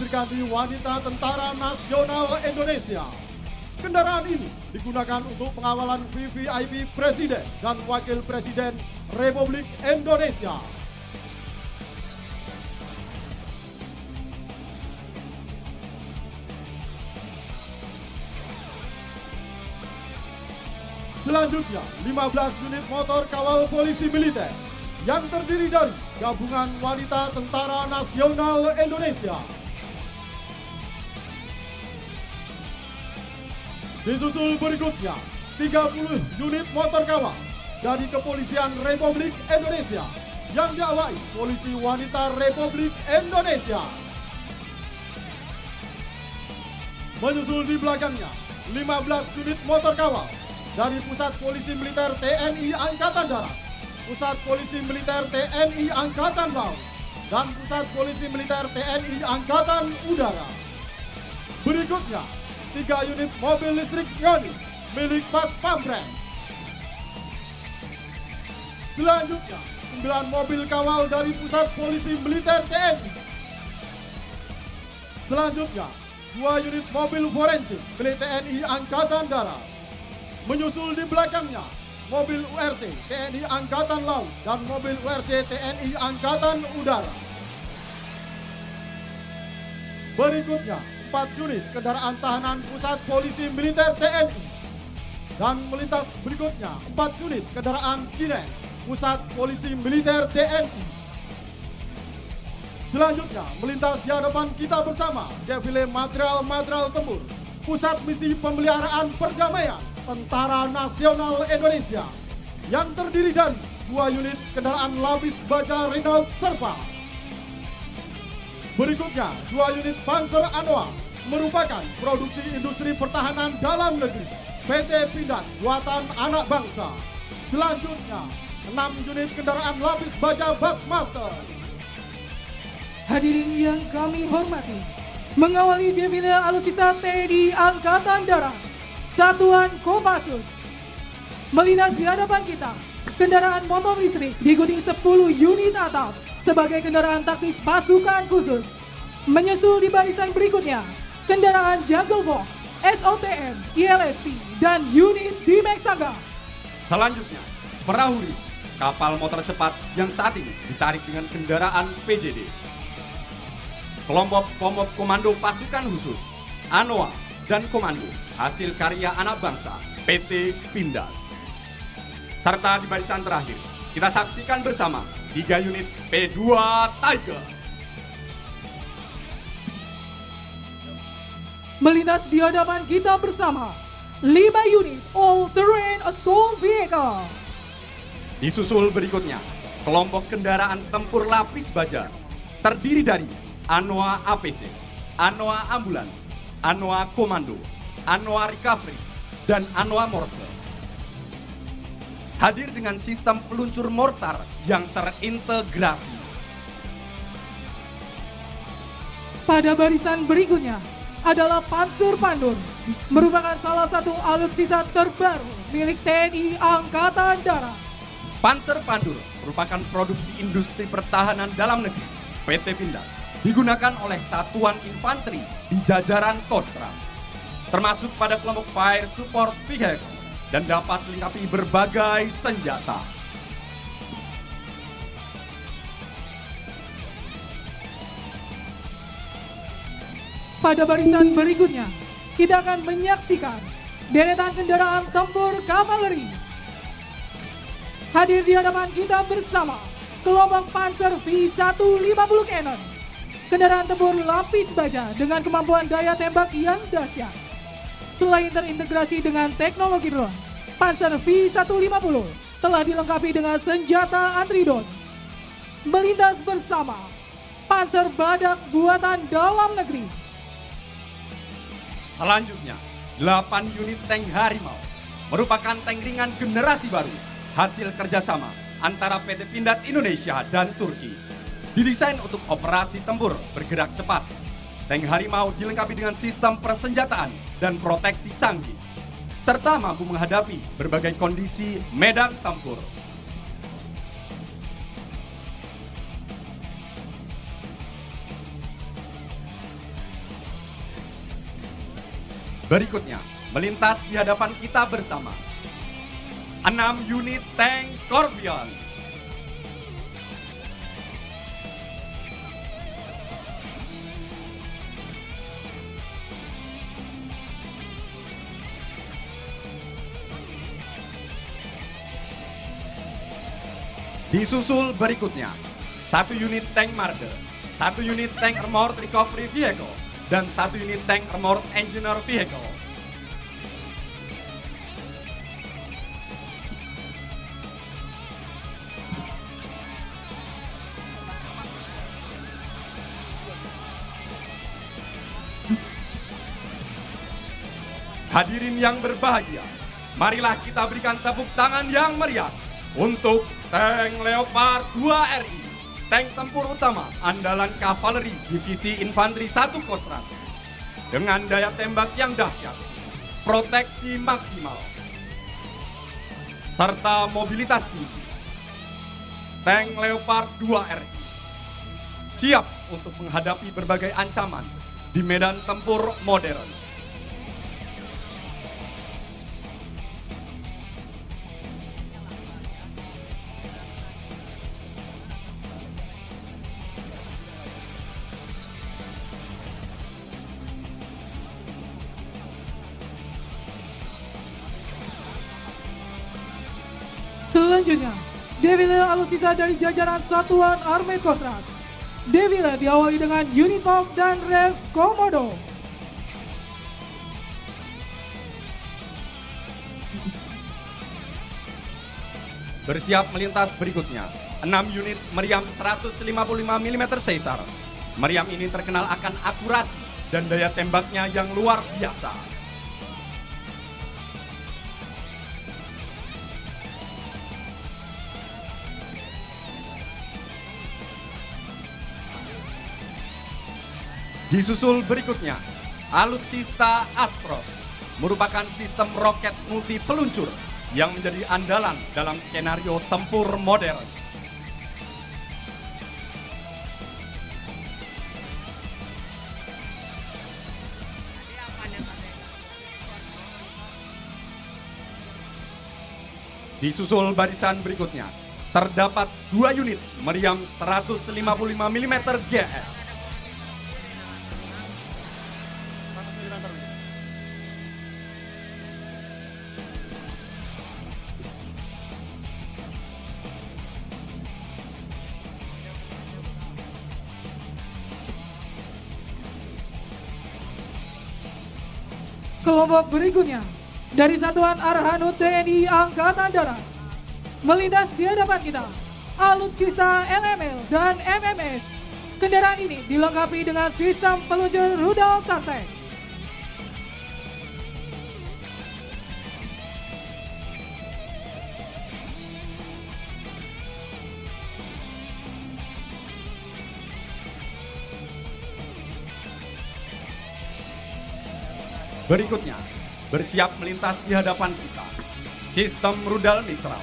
wanita Tentara Nasional Indonesia. Kendaraan ini digunakan untuk pengawalan VVIP Presiden dan Wakil Presiden Republik Indonesia. Selanjutnya, 15 unit motor kawal polisi militer yang terdiri dari Gabungan Wanita Tentara Nasional Indonesia. Disusul berikutnya, 30 unit motor kawal dari Kepolisian Republik Indonesia yang diawaki Polisi Wanita Republik Indonesia. Menyusul di belakangnya, 15 unit motor kawal dari Pusat Polisi Militer TNI Angkatan Darat, Pusat Polisi Militer TNI Angkatan Laut, dan Pusat Polisi Militer TNI Angkatan Udara. Berikutnya, 3 unit mobil listrik Yoni milik Pas Pampres. Selanjutnya, 9 mobil kawal dari Pusat Polisi Militer TNI. Selanjutnya, 2 unit mobil forensik milik TNI Angkatan Darat. Menyusul di belakangnya, mobil URC TNI Angkatan Laut dan mobil URC TNI Angkatan Udara. Berikutnya, 4 unit kendaraan tahanan Pusat Polisi Militer TNI. Dan melintas berikutnya, 4 unit kendaraan Kinen Pusat Polisi Militer TNI. Selanjutnya, melintas di hadapan kita bersama, defile material-material tempur Pusat Misi Pemeliharaan Perdamaian Tentara Nasional Indonesia yang terdiri dari 2 unit kendaraan lapis baja Renault Serpa. Berikutnya, 2 unit Panzer Anoa merupakan produksi industri pertahanan dalam negeri PT Pindad buatan anak bangsa. Selanjutnya, 6 unit kendaraan lapis baja Bassmaster. Hadirin yang kami hormati, mengawali defile alutsista TNI Angkatan Darat, Satuan Kopassus. Melintas di hadapan kita, kendaraan motor listrik diikuti 10 unit atap sebagai kendaraan taktis pasukan khusus. Menyusul di barisan berikutnya, kendaraan Jungle Fox, SOTM, ILSP, dan unit D-Max Saga. Selanjutnya, perahu Ring, kapal motor cepat yang saat ini ditarik dengan kendaraan PJD. Kelompok komando pasukan khusus, Anoa, dan Komando, hasil karya anak bangsa, PT Pindad. Serta di barisan terakhir, kita saksikan bersama 3 unit P2 Tiger. Melintas di hadapan kita bersama, 5 unit All-Terrain Assault Vehicle. Disusul berikutnya, kelompok kendaraan tempur lapis baja, terdiri dari Anoa APC, Anoa Ambulans, Anoa Komando, Anoa Recovery, dan Anoa Morse. Hadir dengan sistem peluncur mortar yang terintegrasi. Pada barisan berikutnya adalah Panzer Pandur, merupakan salah satu alutsista terbaru milik TNI Angkatan Darat. Panzer Pandur merupakan produksi industri pertahanan dalam negeri, PT Pindad, digunakan oleh satuan infanteri di jajaran Kostra, termasuk pada kelompok Fire Support Vehicle, dan dapat dilengkapi berbagai senjata. Pada barisan berikutnya, kita akan menyaksikan deretan kendaraan tempur kavaleri. Hadir di hadapan kita bersama kelompok Panzer V150 Cannon, kendaraan tempur lapis baja dengan kemampuan daya tembak yang dahsyat. Selain terintegrasi dengan teknologi drone, Panzer V150 telah dilengkapi dengan senjata anti-drone. Melintas bersama Panzer Badak buatan dalam negeri. Selanjutnya, 8 unit tank Harimau merupakan tank ringan generasi baru hasil kerjasama antara PT Pindad Indonesia dan Turki. Didesain untuk operasi tempur bergerak cepat. Tank Harimau dilengkapi dengan sistem persenjataan dan proteksi canggih, serta mampu menghadapi berbagai kondisi medan tempur. Berikutnya, melintas di hadapan kita bersama 6 unit tank Scorpion. Disusul berikutnya, 1 unit tank Marder, 1 unit tank Armored Recovery Vehicle, dan 1 unit tank Armored Engineer Vehicle. Hadirin yang berbahagia, marilah kita berikan tepuk tangan yang meriah untuk tank Leopard 2 RI, tank tempur utama andalan kavaleri Divisi Infanteri 1 Kostrat, dengan daya tembak yang dahsyat, proteksi maksimal, serta mobilitas tinggi. tank Leopard 2R siap untuk menghadapi berbagai ancaman di medan tempur modern. Selanjutnya, defile alutsista dari jajaran Satuan Armada Kostrad. Defile diawali dengan unit Pop dan Rev Komodo. Bersiap melintas berikutnya, 6 unit meriam 155 mm Caesar. Meriam ini terkenal akan akurasi dan daya tembaknya yang luar biasa. Disusul berikutnya, alutsista Astros merupakan sistem roket multi peluncur yang menjadi andalan dalam skenario tempur modern. Disusul barisan berikutnya, terdapat 2 unit meriam 155 mm GS. Kelompok berikutnya dari Satuan Arhanud TNI Angkatan Darat. Melintas di hadapan kita, alutsista LML dan MMS. Kendaraan ini dilengkapi dengan sistem peluncur rudal StarTech. Berikutnya, bersiap melintas di hadapan kita, sistem rudal Mistral.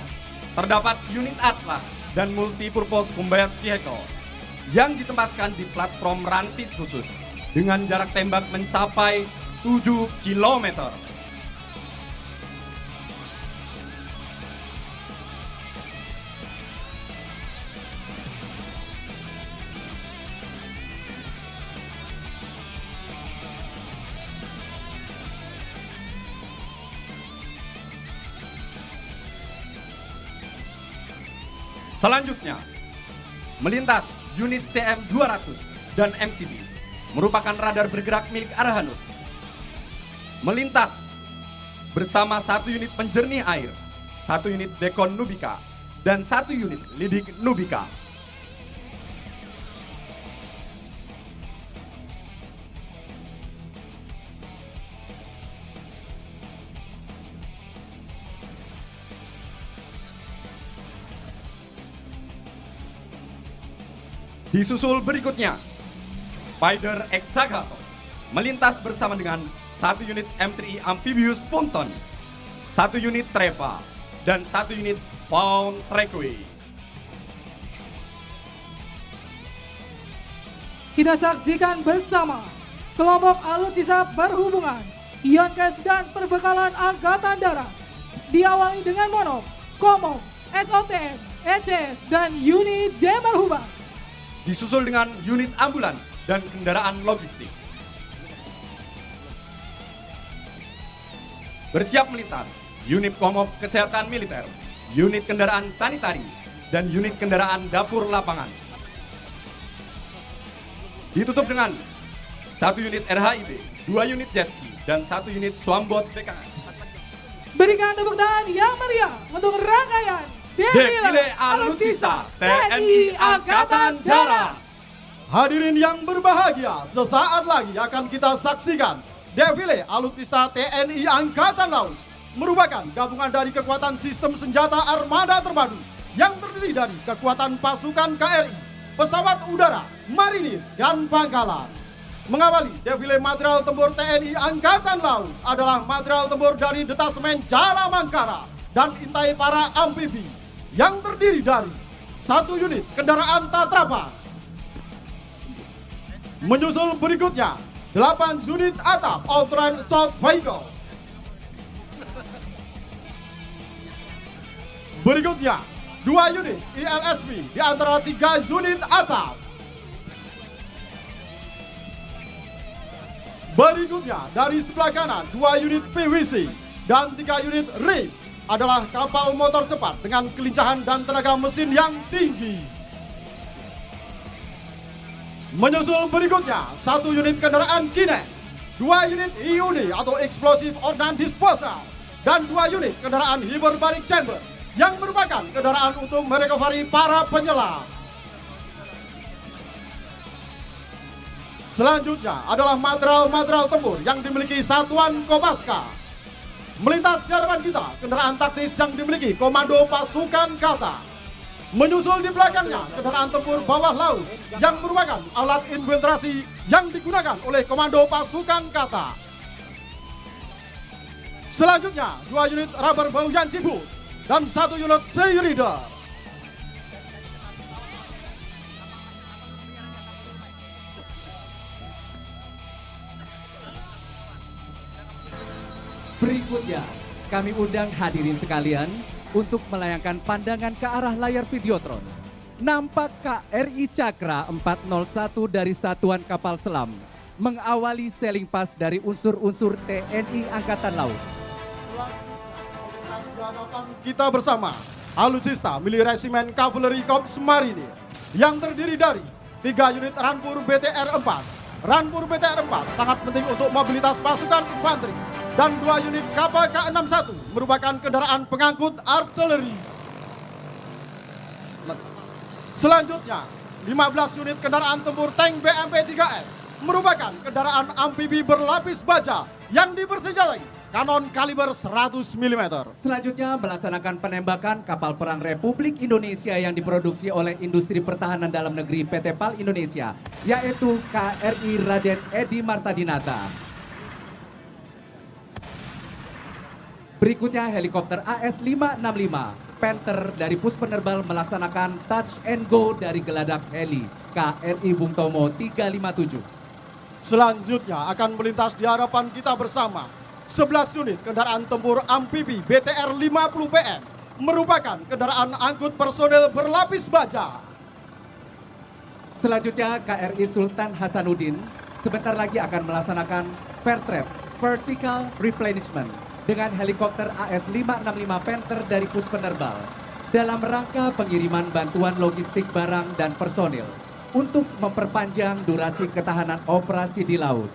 Terdapat unit Atlas dan Multipurpose Combat Vehicle yang ditempatkan di platform rantis khusus dengan jarak tembak mencapai 7 km. Selanjutnya, melintas unit CM200 dan MCB merupakan radar bergerak milik Arhanud. Melintas bersama 1 unit penjernih air, 1 unit Dekon Nubika, dan 1 unit Lidik Nubika. Disusul berikutnya, Spider Exagato melintas bersama dengan 1 unit M3 Amphibious Ponton, 1 unit Treva, dan 1 unit Faun Trekway. Kita saksikan bersama kelompok alutsista perhubungan, Yonkes dan perbekalan Angkatan Darat. Diawali dengan Monok, Komok, SOTM, ECS, dan unit Jember Hubar. Disusul dengan unit ambulans dan kendaraan logistik. Bersiap melintas, unit Komop Kesehatan Militer, unit kendaraan sanitari, dan unit kendaraan dapur lapangan. Ditutup dengan 1 unit RHIB, 2 unit jetski, dan 1 unit Swambot BKS. Berikan tepuk tangan yang meriah untuk rangkaian Defile Alutsista TNI Angkatan Darat. Hadirin yang berbahagia, sesaat lagi akan kita saksikan Defile Alutsista TNI Angkatan Laut, merupakan gabungan dari kekuatan sistem senjata armada terpadu yang terdiri dari kekuatan pasukan KRI, pesawat udara, marinir, dan pangkalan. Mengawali defile material tempur TNI Angkatan Laut adalah material tempur dari Detasemen Jala Mangkara dan Intai Para Amfibi yang terdiri dari 1 unit kendaraan Tatrapan. Menyusul berikutnya 8 unit atap all-terrain assault vehicle. Berikutnya 2 unit ILSV di antara 3 unit atap. Berikutnya dari sebelah kanan 2 unit PVC dan 3 unit RIP adalah kapal motor cepat dengan kelincahan dan tenaga mesin yang tinggi. Menyusul berikutnya 1 unit kendaraan Kinet, 2 unit EOD atau Explosive Ordnance Disposal, dan 2 unit kendaraan Hyperbaric Chamber yang merupakan kendaraan untuk merecovery para penyelam. Selanjutnya adalah material-material tempur yang dimiliki Satuan Kopaska. Melintas di hadapan kita kendaraan taktis yang dimiliki Komando Pasukan Kata. Menyusul di belakangnya kendaraan tempur bawah laut yang merupakan alat infiltrasi yang digunakan oleh Komando Pasukan Kata. Selanjutnya 2 unit rubber bow Yancey boat dan 1 unit Sea Reader. Berikutnya, kami undang hadirin sekalian untuk melayangkan pandangan ke arah layar Videotron. Nampak KRI Cakra 401 dari Satuan Kapal Selam mengawali sailing pass dari unsur-unsur TNI Angkatan Laut. Kita bersama alutsista milik Resimen Cavalry Corps Marinir yang terdiri dari 3 unit Rampur BTR-4. Rampur BTR-4 sangat penting untuk mobilitas pasukan infanteri. Dan 2 unit kapal K61 merupakan kendaraan pengangkut artileri. Selanjutnya, 15 unit kendaraan tempur tank BMP-3F merupakan kendaraan amfibi berlapis baja yang dipersenjatai kanon kaliber 100 mm. Selanjutnya melaksanakan penembakan kapal perang Republik Indonesia yang diproduksi oleh Industri Pertahanan Dalam Negeri PT PAL Indonesia, yaitu KRI Raden Edi Martadinata. Berikutnya helikopter AS-565 Panther dari Pus Penerbal melaksanakan touch and go dari geladak heli KRI Bung Tomo 357. Selanjutnya akan melintas di hadapan kita bersama 11 unit kendaraan tempur amfibi BTR-50PM merupakan kendaraan angkut personel berlapis baja. Selanjutnya KRI Sultan Hasanuddin sebentar lagi akan melaksanakan fair trap vertical replenishment dengan helikopter AS-565 Panther dari Pus Penerbal dalam rangka pengiriman bantuan logistik barang dan personil untuk memperpanjang durasi ketahanan operasi di laut.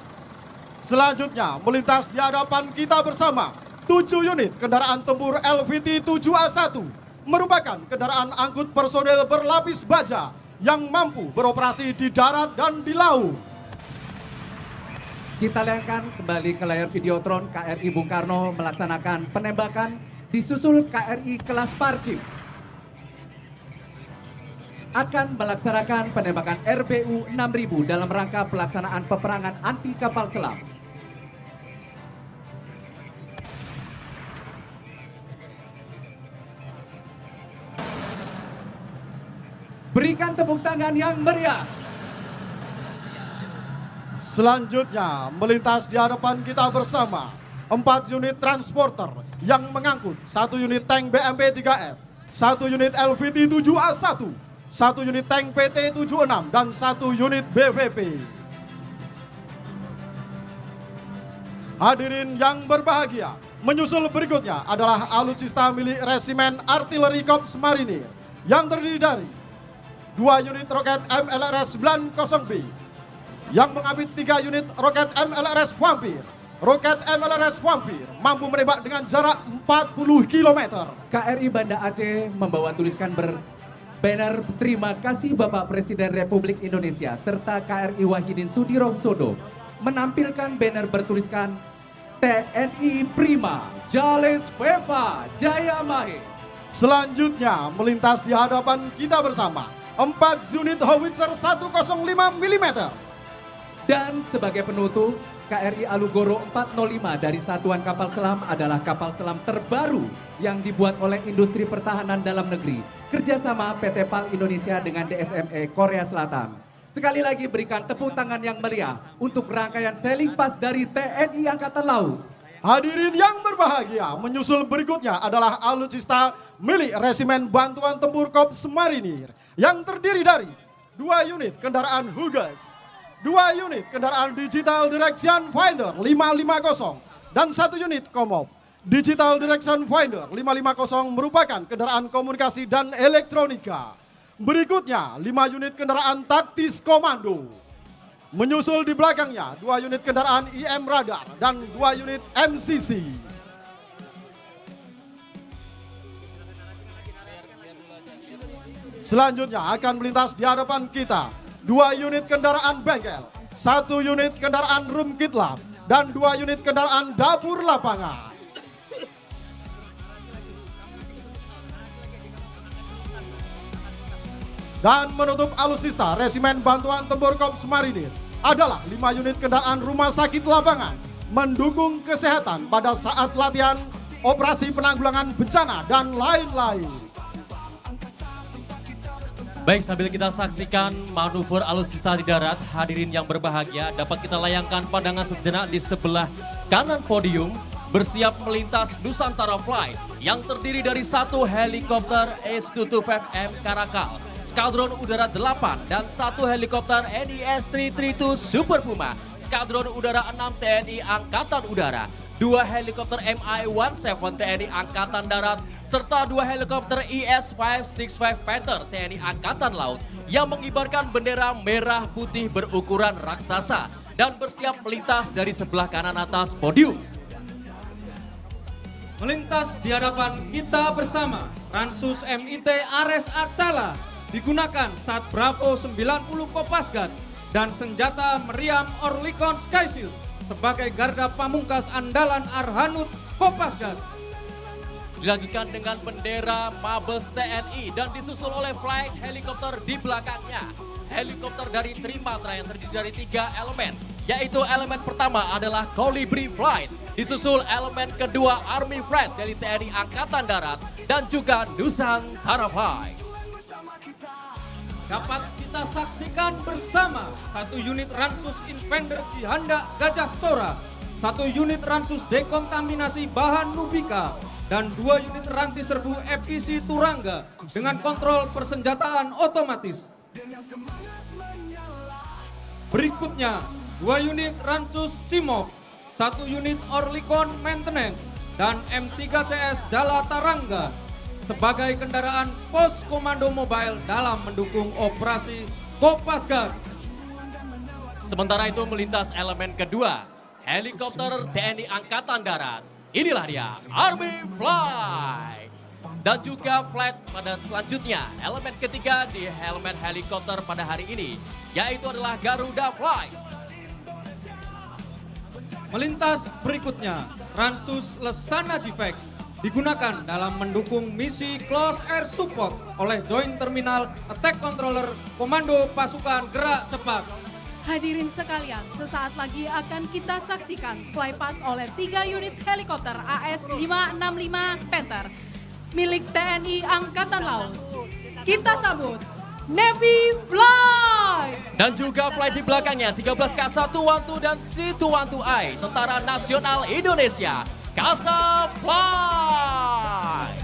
Selanjutnya melintas di hadapan kita bersama 7 unit kendaraan tempur LVT-7A1 merupakan kendaraan angkut personel berlapis baja yang mampu beroperasi di darat dan di laut. Kita lihatkan kembali ke layar Videotron. KRI Bung Karno melaksanakan penembakan disusul KRI kelas Parcim akan melaksanakan penembakan RBU 6000 dalam rangka pelaksanaan peperangan anti kapal selam. Berikan tepuk tangan yang meriah. Selanjutnya melintas di hadapan kita bersama 4 unit transporter yang mengangkut 1 unit tank BMP-3F, 1 unit LVT-7A1, 1 unit tank PT-76 dan 1 unit BVP. Hadirin yang berbahagia, menyusul berikutnya adalah alutsista milik Resimen Artileri Korps Marinir yang terdiri dari 2 unit roket MLRS 90B yang mengapit 3 unit roket MLRS Vampir. Roket MLRS Vampir mampu menembak dengan jarak 40 km. KRI Banda Aceh membawa tuliskan banner terima kasih Bapak Presiden Republik Indonesia serta KRI Wahidin Sudirohusodo menampilkan banner bertuliskan TNI Prima Jales Veva Jaya Mahe. Selanjutnya melintas di hadapan kita bersama 4 unit howitzer 105 mm Dan sebagai penutup, KRI Alugoro 405 dari Satuan Kapal Selam adalah kapal selam terbaru yang dibuat oleh industri pertahanan dalam negeri. Kerjasama PT PAL Indonesia dengan DSME Korea Selatan. Sekali lagi berikan tepuk tangan yang meriah untuk rangkaian sailing pass dari TNI Angkatan Laut. Hadirin yang berbahagia, menyusul berikutnya adalah alutsista milik Resimen Bantuan Tempur Korps Marinir yang terdiri dari 2 unit kendaraan Hugas, 2 unit kendaraan Digital Direction Finder 550 dan 1 unit Komop. Digital Direction Finder 550 merupakan kendaraan komunikasi dan elektronika. Berikutnya 5 unit kendaraan taktis komando. Menyusul di belakangnya 2 unit kendaraan IM Radar dan 2 unit MCC. Selanjutnya akan melintas di hadapan kita 2 unit kendaraan bengkel, 1 unit kendaraan room kit lab, dan 2 unit kendaraan dapur lapangan. Dan menutup alutsista Resimen Bantuan Tempur Korps Marinir adalah 5 unit kendaraan rumah sakit lapangan mendukung kesehatan pada saat latihan, operasi penanggulangan bencana, dan lain-lain. Baik, sambil kita saksikan manuver alutsista di darat, hadirin yang berbahagia, dapat kita layangkan pandangan sejenak di sebelah kanan podium, bersiap melintas Nusantara Flight yang terdiri dari 1 helikopter S-225M Karakal, Skadron Udara 8 dan 1 helikopter NIS-332 Super Puma, Skadron Udara 6 TNI Angkatan Udara, 2 helikopter Mi-17 TNI Angkatan Darat, serta 2 helikopter IS-565 Panther TNI Angkatan Laut yang mengibarkan bendera merah putih berukuran raksasa dan bersiap melintas dari sebelah kanan atas podium. Melintas di hadapan kita bersama, Ransus MIT Ares Acala digunakan saat Bravo 90 Kopasgat dan senjata meriam Oerlikon Sky Shield sebagai garda pamungkas andalan Arhanud Kopasgat. Dilanjutkan dengan bendera Mabes TNI dan disusul oleh flight helikopter di belakangnya. Helikopter dari Trimatra yang terdiri dari 3 elemen, yaitu elemen pertama adalah Colibri Flight, disusul elemen kedua Army Flight dari TNI Angkatan Darat dan juga Nusantara Flight. Dapat kita saksikan bersama 1 unit Ransus Infender Cihanda Gajah Sora, 1 unit Ransus Dekontaminasi Bahan Nubika, dan 2 unit ranti serbu FPC Turangga dengan kontrol persenjataan otomatis. Berikutnya 2 unit Ransus Cimok, 1 unit Oerlikon Maintenance, dan M3CS Jala Tarangga sebagai kendaraan pos komando mobile dalam mendukung operasi Kopasgat. Sementara itu melintas elemen kedua, helikopter TNI Angkatan Darat. Inilah dia, Army Flight. Dan juga flight pada selanjutnya, elemen ketiga di elemen helikopter pada hari ini, yaitu adalah Garuda Flight. Melintas berikutnya, Ransus Lesana Jifek digunakan dalam mendukung misi Close Air Support oleh Joint Terminal Attack Controller Komando Pasukan Gerak Cepat. Hadirin sekalian, sesaat lagi akan kita saksikan flypass oleh 3 unit helikopter AS-565 Panther milik TNI Angkatan Laut. Kita sambut Navy Flight. Dan juga flight di belakangnya 13 K112 dan C212I Tentara Nasional Indonesia, Kasa Flight.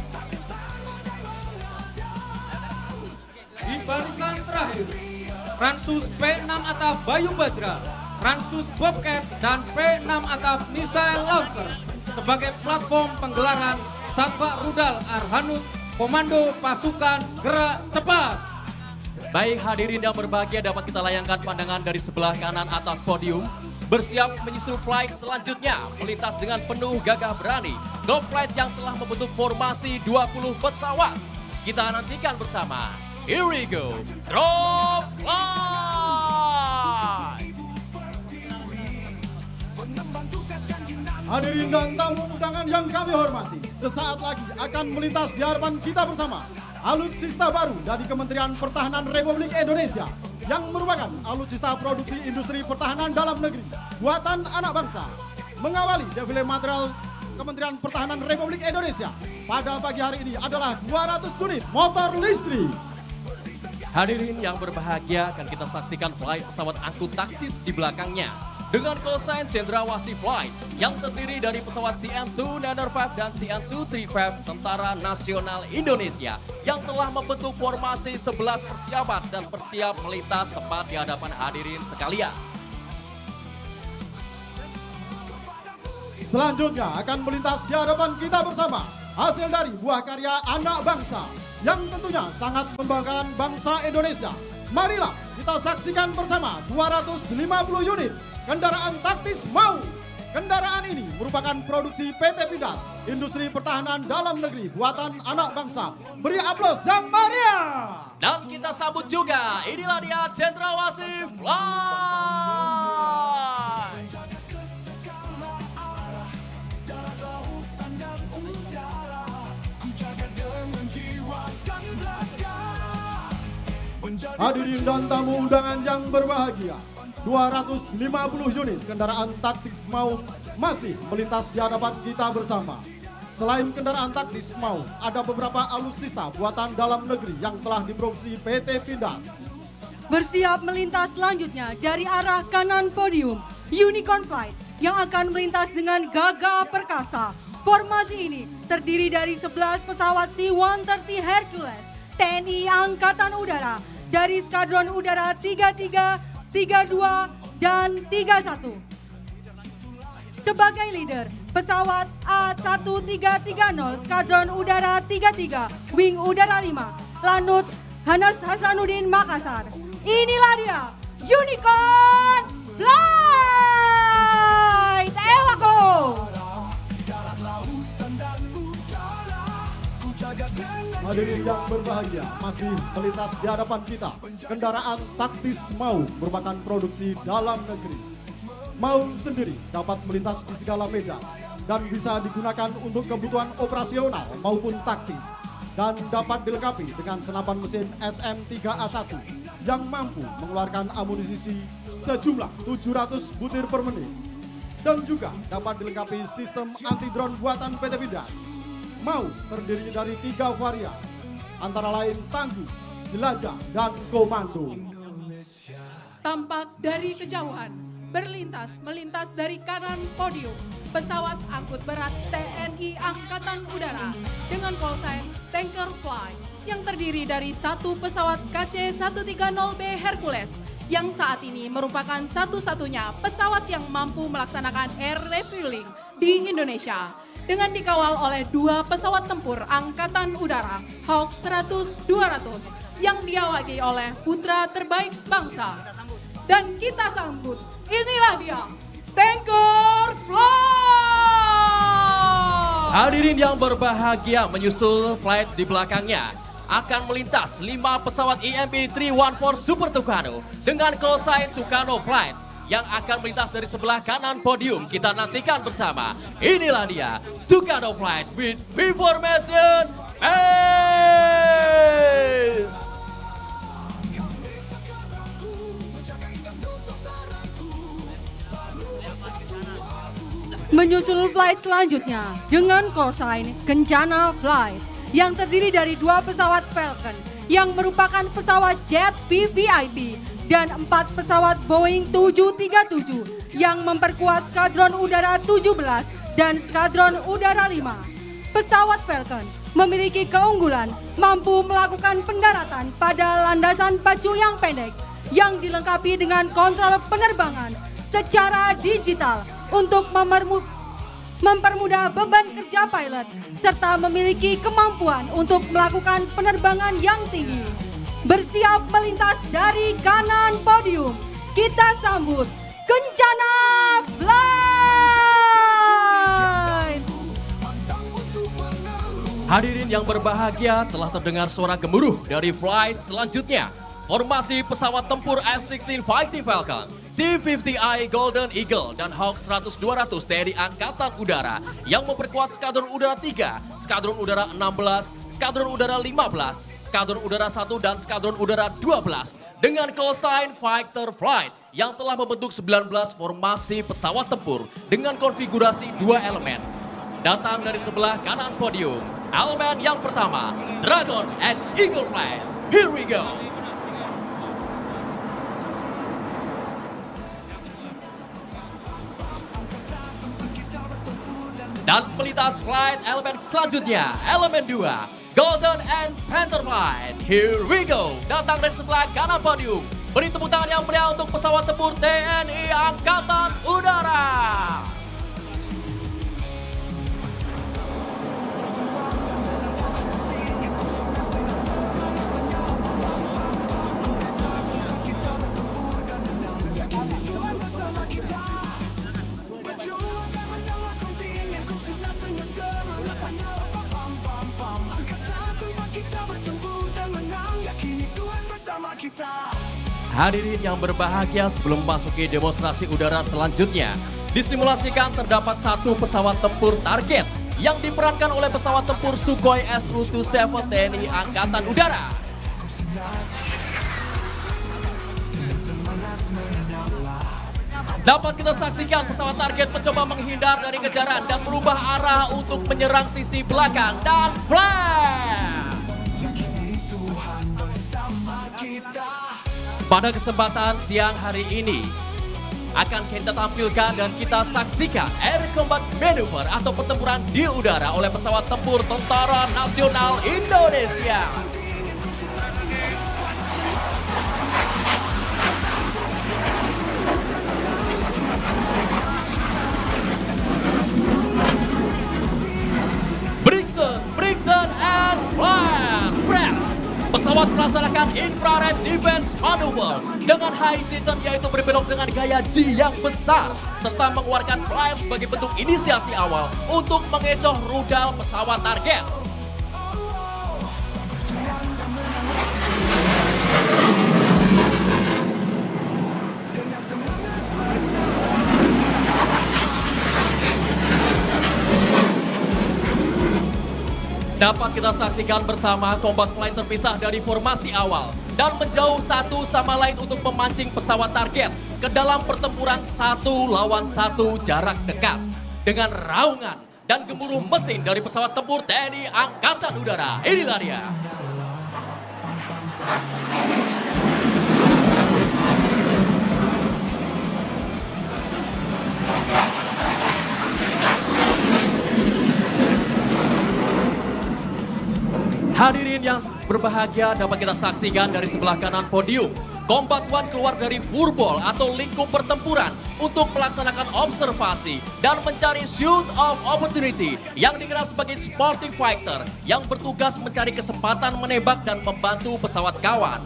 Di barisan terakhir, Ransus P6 Atap Bayu Bajra, Ransus Bobcat, dan P6 Atap Missile Launcher sebagai platform penggelaran Satwa Rudal Arhanud Komando Pasukan Gerak Cepat. Baik, hadirin yang berbahagia, dapat kita layangkan pandangan dari sebelah kanan atas podium. Bersiap menyusul flight selanjutnya, melintas dengan penuh gagah berani. Drop flight yang telah membentuk formasi 20 pesawat. Kita nantikan bersama. Here we go, drop flight. Hadirin dan tamu undangan yang kami hormati, sesaat lagi akan melintas di hadapan kita bersama alutsista baru dari Kementerian Pertahanan Republik Indonesia yang merupakan alutsista produksi industri pertahanan dalam negeri buatan anak bangsa. Mengawali defile material Kementerian Pertahanan Republik Indonesia pada pagi hari ini adalah 200 unit motor listrik. Hadirin yang berbahagia, akan kita saksikan flight pesawat angkut taktis di belakangnya dengan callsign Cendrawasih Flight yang terdiri dari pesawat CN-295 dan CN-235 Tentara Nasional Indonesia yang telah membentuk formasi 11 persiapan dan bersiap melintas tepat di hadapan hadirin sekalian. Selanjutnya akan melintas di hadapan kita bersama hasil dari buah karya anak bangsa yang tentunya sangat membanggakan bangsa Indonesia. Marilah kita saksikan bersama 250 unit kendaraan taktis MAU. Kendaraan ini merupakan produksi PT Pindad, industri pertahanan dalam negeri buatan anak bangsa. Beri aplaus yang meriah. Dan kita sambut juga, inilah dia Cendrawasih Flight. Hadirin dan tamu undangan yang berbahagia, 250 unit kendaraan taktis MAU masih melintas di hadapan kita bersama. Selain kendaraan taktis MAU, ada beberapa alutsista buatan dalam negeri yang telah diproduksi PT Pindad. Bersiap melintas selanjutnya dari arah kanan podium, Unicorn Flight yang akan melintas dengan gagah perkasa. Formasi ini terdiri dari 11 pesawat C-130 Hercules TNI Angkatan Udara dari Skadron Udara 33, 32, dan 31. Sebagai leader, pesawat A1330 Skadron Udara 33, Wing Udara 5, Lanut Hanas Hasanuddin Makassar. Inilah dia, Unicorn Flight! Ewako! Hadirin yang berbahagia, masih melintas di hadapan kita kendaraan taktis MAU merupakan produksi dalam negeri. MAU sendiri dapat melintas di segala medan dan bisa digunakan untuk kebutuhan operasional maupun taktis, dan dapat dilengkapi dengan senapan mesin SM3A1 yang mampu mengeluarkan amunisi sejumlah 700 butir per menit, dan juga dapat dilengkapi sistem anti-drone buatan PT Pindad. MAU terdiri dari 3 varian, antara lain tangguh, jelajah, dan komando. Tampak dari kejauhan, melintas dari kanan podium, pesawat angkut berat TNI Angkatan Udara dengan callsign Tanker Fly yang terdiri dari 1 pesawat KC-130B Hercules yang saat ini merupakan satu-satunya pesawat yang mampu melaksanakan air refueling di Indonesia, dengan dikawal oleh 2 pesawat tempur Angkatan Udara Hawk 100-200 yang diawaki oleh putra terbaik bangsa. Dan kita sambut, inilah dia, Tanker Flight! Hadirin yang berbahagia, menyusul flight di belakangnya akan melintas 5 pesawat EMP-314 Super Tucano dengan callsign Tucano Flight yang akan melintas dari sebelah kanan podium. Kita nantikan bersama. Inilah dia, Tucano Flight with information Ace. Menyusul flight selanjutnya dengan callsign Kencana Flight yang terdiri dari 2 pesawat Falcon yang merupakan pesawat jet VVIP dan 4 pesawat Boeing 737 yang memperkuat Skadron Udara 17 dan Skadron Udara 5. Pesawat Falcon memiliki keunggulan mampu melakukan pendaratan pada landasan pacu yang pendek yang dilengkapi dengan kontrol penerbangan secara digital untuk mempermudah beban kerja pilot serta memiliki kemampuan untuk melakukan penerbangan yang tinggi. Bersiap melintas dari kanan podium, kita sambut Kencana Flight! Hadirin yang berbahagia, telah terdengar suara gemuruh dari flight selanjutnya. Formasi pesawat tempur F-16 Fighting Falcon, T-50I Golden Eagle, dan Hawk 100-200 TNI Angkatan Udara yang memperkuat Skadron Udara 3, Skadron Udara 16, Skadron Udara 15, Skadron Udara 1 dan Skadron Udara 12 dengan call sign Fighter Flight yang telah membentuk 19 formasi pesawat tempur dengan konfigurasi 2 elemen. Datang dari sebelah kanan podium, elemen yang pertama, Dragon and Eagle Flight. Here we go. Dan pelintas flight elemen selanjutnya, elemen 2, Golden and Panther Flight. Here we go. Datang dari sebelah kanan podium. Beri tepuk tangan yang meriah untuk pesawat tempur TNI Angkatan Udara. Hadirin yang berbahagia, sebelum memasuki demonstrasi udara selanjutnya, disimulasikan terdapat satu pesawat tempur target yang diperankan oleh pesawat tempur Sukhoi Su-27 TNI Angkatan Udara. Dapat kita saksikan pesawat target mencoba menghindar dari kejaran dan merubah arah untuk menyerang sisi belakang dan flare. Pada kesempatan siang hari ini akan kita tampilkan dan kita saksikan Air Combat Maneuver atau pertempuran di udara oleh pesawat tempur Tentara Nasional Indonesia. Brighton and Flare. Press. Pesawat melaksanakan infrared defense maneuver dengan high G-turn, yaitu berbelok dengan gaya G yang besar serta mengeluarkan flare sebagai bentuk inisiasi awal untuk mengecoh rudal pesawat target. Dapat kita saksikan bersama combat flight terpisah dari formasi awal dan menjauh satu sama lain untuk memancing pesawat target ke dalam pertempuran 1 lawan 1 jarak dekat dengan raungan dan gemuruh mesin dari pesawat tempur TNI Angkatan Udara. Inilah dia. Hadirin yang berbahagia, dapat kita saksikan dari sebelah kanan podium, Combat One keluar dari furball atau lingkup pertempuran untuk melaksanakan observasi dan mencari shoot of opportunity yang dikenal sebagai sporting fighter yang bertugas mencari kesempatan menembak dan membantu pesawat kawan.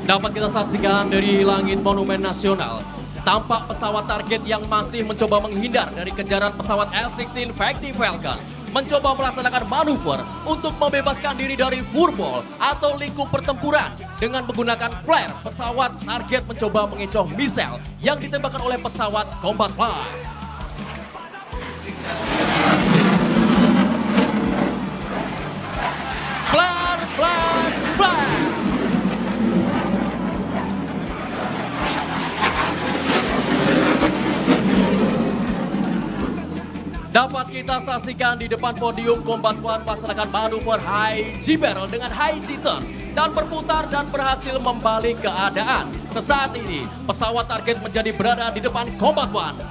Dapat kita saksikan dari langit Monumen Nasional, tampak pesawat target yang masih mencoba menghindar dari kejaran pesawat L-16 Factory Falcon, mencoba melaksanakan manuver untuk membebaskan diri dari furball atau lingkup pertempuran dengan menggunakan flare. Pesawat target mencoba mengecoh misel yang ditembakkan oleh pesawat combat flight. Flare, flare, flare. Dapat kita saksikan di depan podium Combat One melaksanakan manuver high G-barrel dengan high G-turn dan berputar dan berhasil membalik keadaan. Sesaat ini pesawat target menjadi berada di depan Combat One.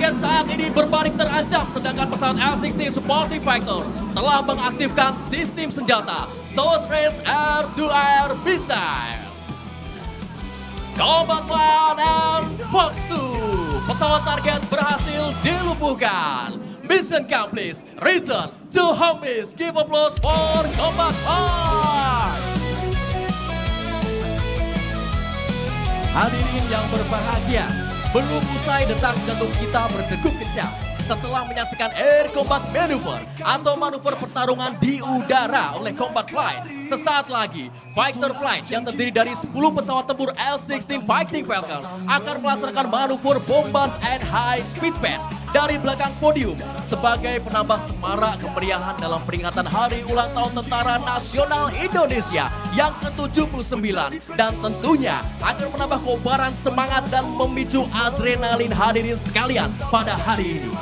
Saat ini berbalik terancam, sedangkan pesawat L-16 Sporting Fighter telah mengaktifkan sistem senjata Short Range Air-to-Air Missile. Combat One and Fox 2. pesawat target berhasil dilumpuhkan. Mission complete. Return to home base. Give applause for Combat Flight. Hadirin yang berbahagia, belum usai detak jantung kita berdegup kencang setelah menyaksikan Air Combat Maneuver atau manuver pertarungan di udara oleh Combat Flight. Sesaat lagi, Fighter Flight yang terdiri dari 10 pesawat tempur L-16 Fighting Falcon akan melaksanakan manuver Bombers and High Speed Pass dari belakang podium sebagai penambah semarak kemeriahan dalam peringatan Hari Ulang Tahun Tentara Nasional Indonesia yang ke-79 dan tentunya akan menambah kobaran semangat dan memicu adrenalin hadirin sekalian pada hari ini.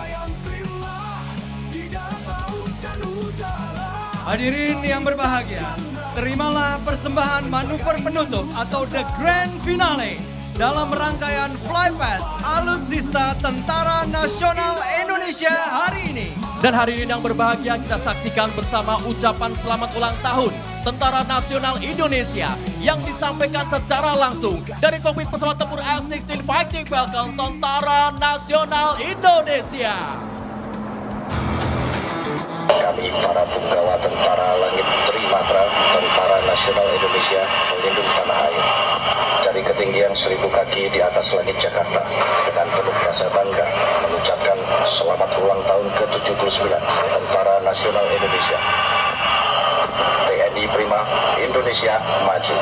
Hadirin yang berbahagia, terimalah persembahan manuver penutup atau The Grand Finale dalam rangkaian Flypass Alutsista Tentara Nasional Indonesia hari ini. Dan hadirin yang berbahagia, kita saksikan bersama ucapan selamat ulang tahun Tentara Nasional Indonesia yang disampaikan secara langsung dari kokpit pesawat tempur F-16 Fighting Falcon Tentara Nasional Indonesia. Kami para punggawa Tentara Langit Trimatra Tentara Nasional Indonesia melindungi tanah air dari ketinggian 1000 kaki di atas langit Jakarta dengan penuh rasa bangga mengucapkan selamat ulang tahun ke-79 Tentara Nasional Indonesia. TNI Prima, Indonesia maju.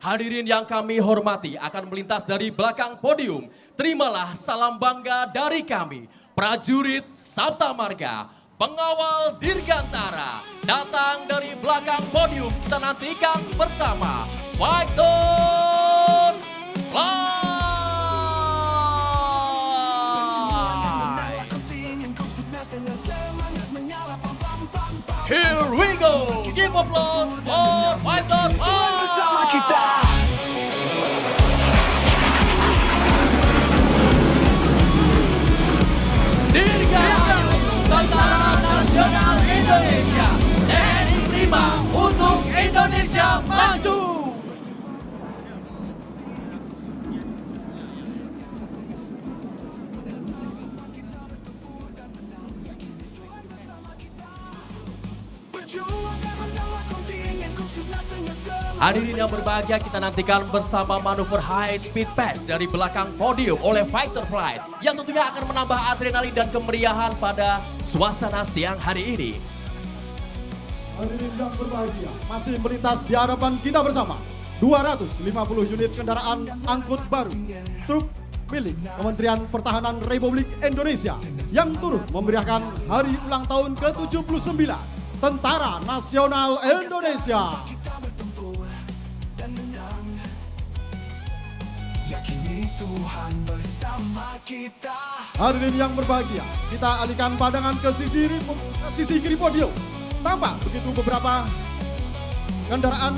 Hadirin yang kami hormati akan melintas dari belakang podium. Terimalah salam bangga dari kami, prajurit Sabta Marga, pengawal Dirgantara. Datang dari belakang podium, kita nantikan bersama Fighter Flight. Here we go, give applause for Fighter Flight. Dirgahayu Tentara Nasional Indonesia, TNI Prima untuk Indonesia maju. Hadirin yang berbahagia, kita nantikan bersama manuver High Speed Pass dari belakang podium oleh Fighter Flight yang tentunya akan menambah adrenalin dan kemeriahan pada suasana siang hari ini. Hadirin yang berbahagia, masih melintas di hadapan kita bersama 250 unit kendaraan angkut baru truk milik Kementerian Pertahanan Republik Indonesia yang turut memeriahkan hari ulang tahun ke-79 Tentara Nasional Indonesia. Hadirin yang berbahagia, kita alihkan pandangan ke sisi kiri podium. Tampak begitu beberapa kendaraan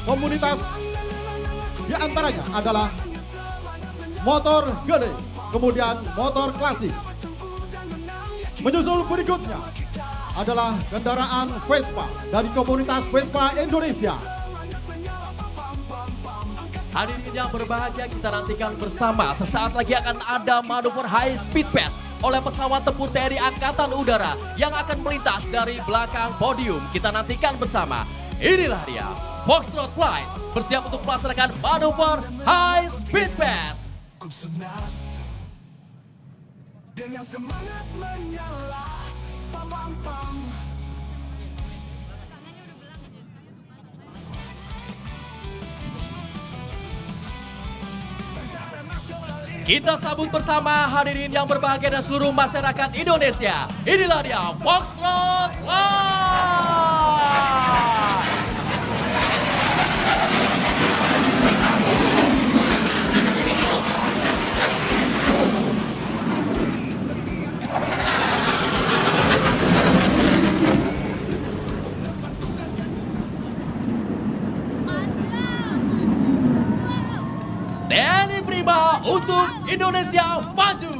komunitas, di antaranya adalah motor gede, kemudian motor klasik. Menyusul berikutnya adalah kendaraan Vespa dari komunitas Vespa Indonesia. Hadirin yang berbahagia, kita nantikan bersama. Sesaat lagi akan ada manuver High Speed Pass oleh pesawat tempur TNI Angkatan Udara yang akan melintas dari belakang podium. Kita nantikan bersama. Inilah dia, Foxtrot Flight bersiap untuk melaksanakan manuver High Speed Pass. Dengan semangat menyala, pam-pam. Kita sambut bersama hadirin yang berbahagia dan seluruh masyarakat Indonesia. Inilah dia, Foxtrot Flight. TNI Prima untuk Indonesia maju.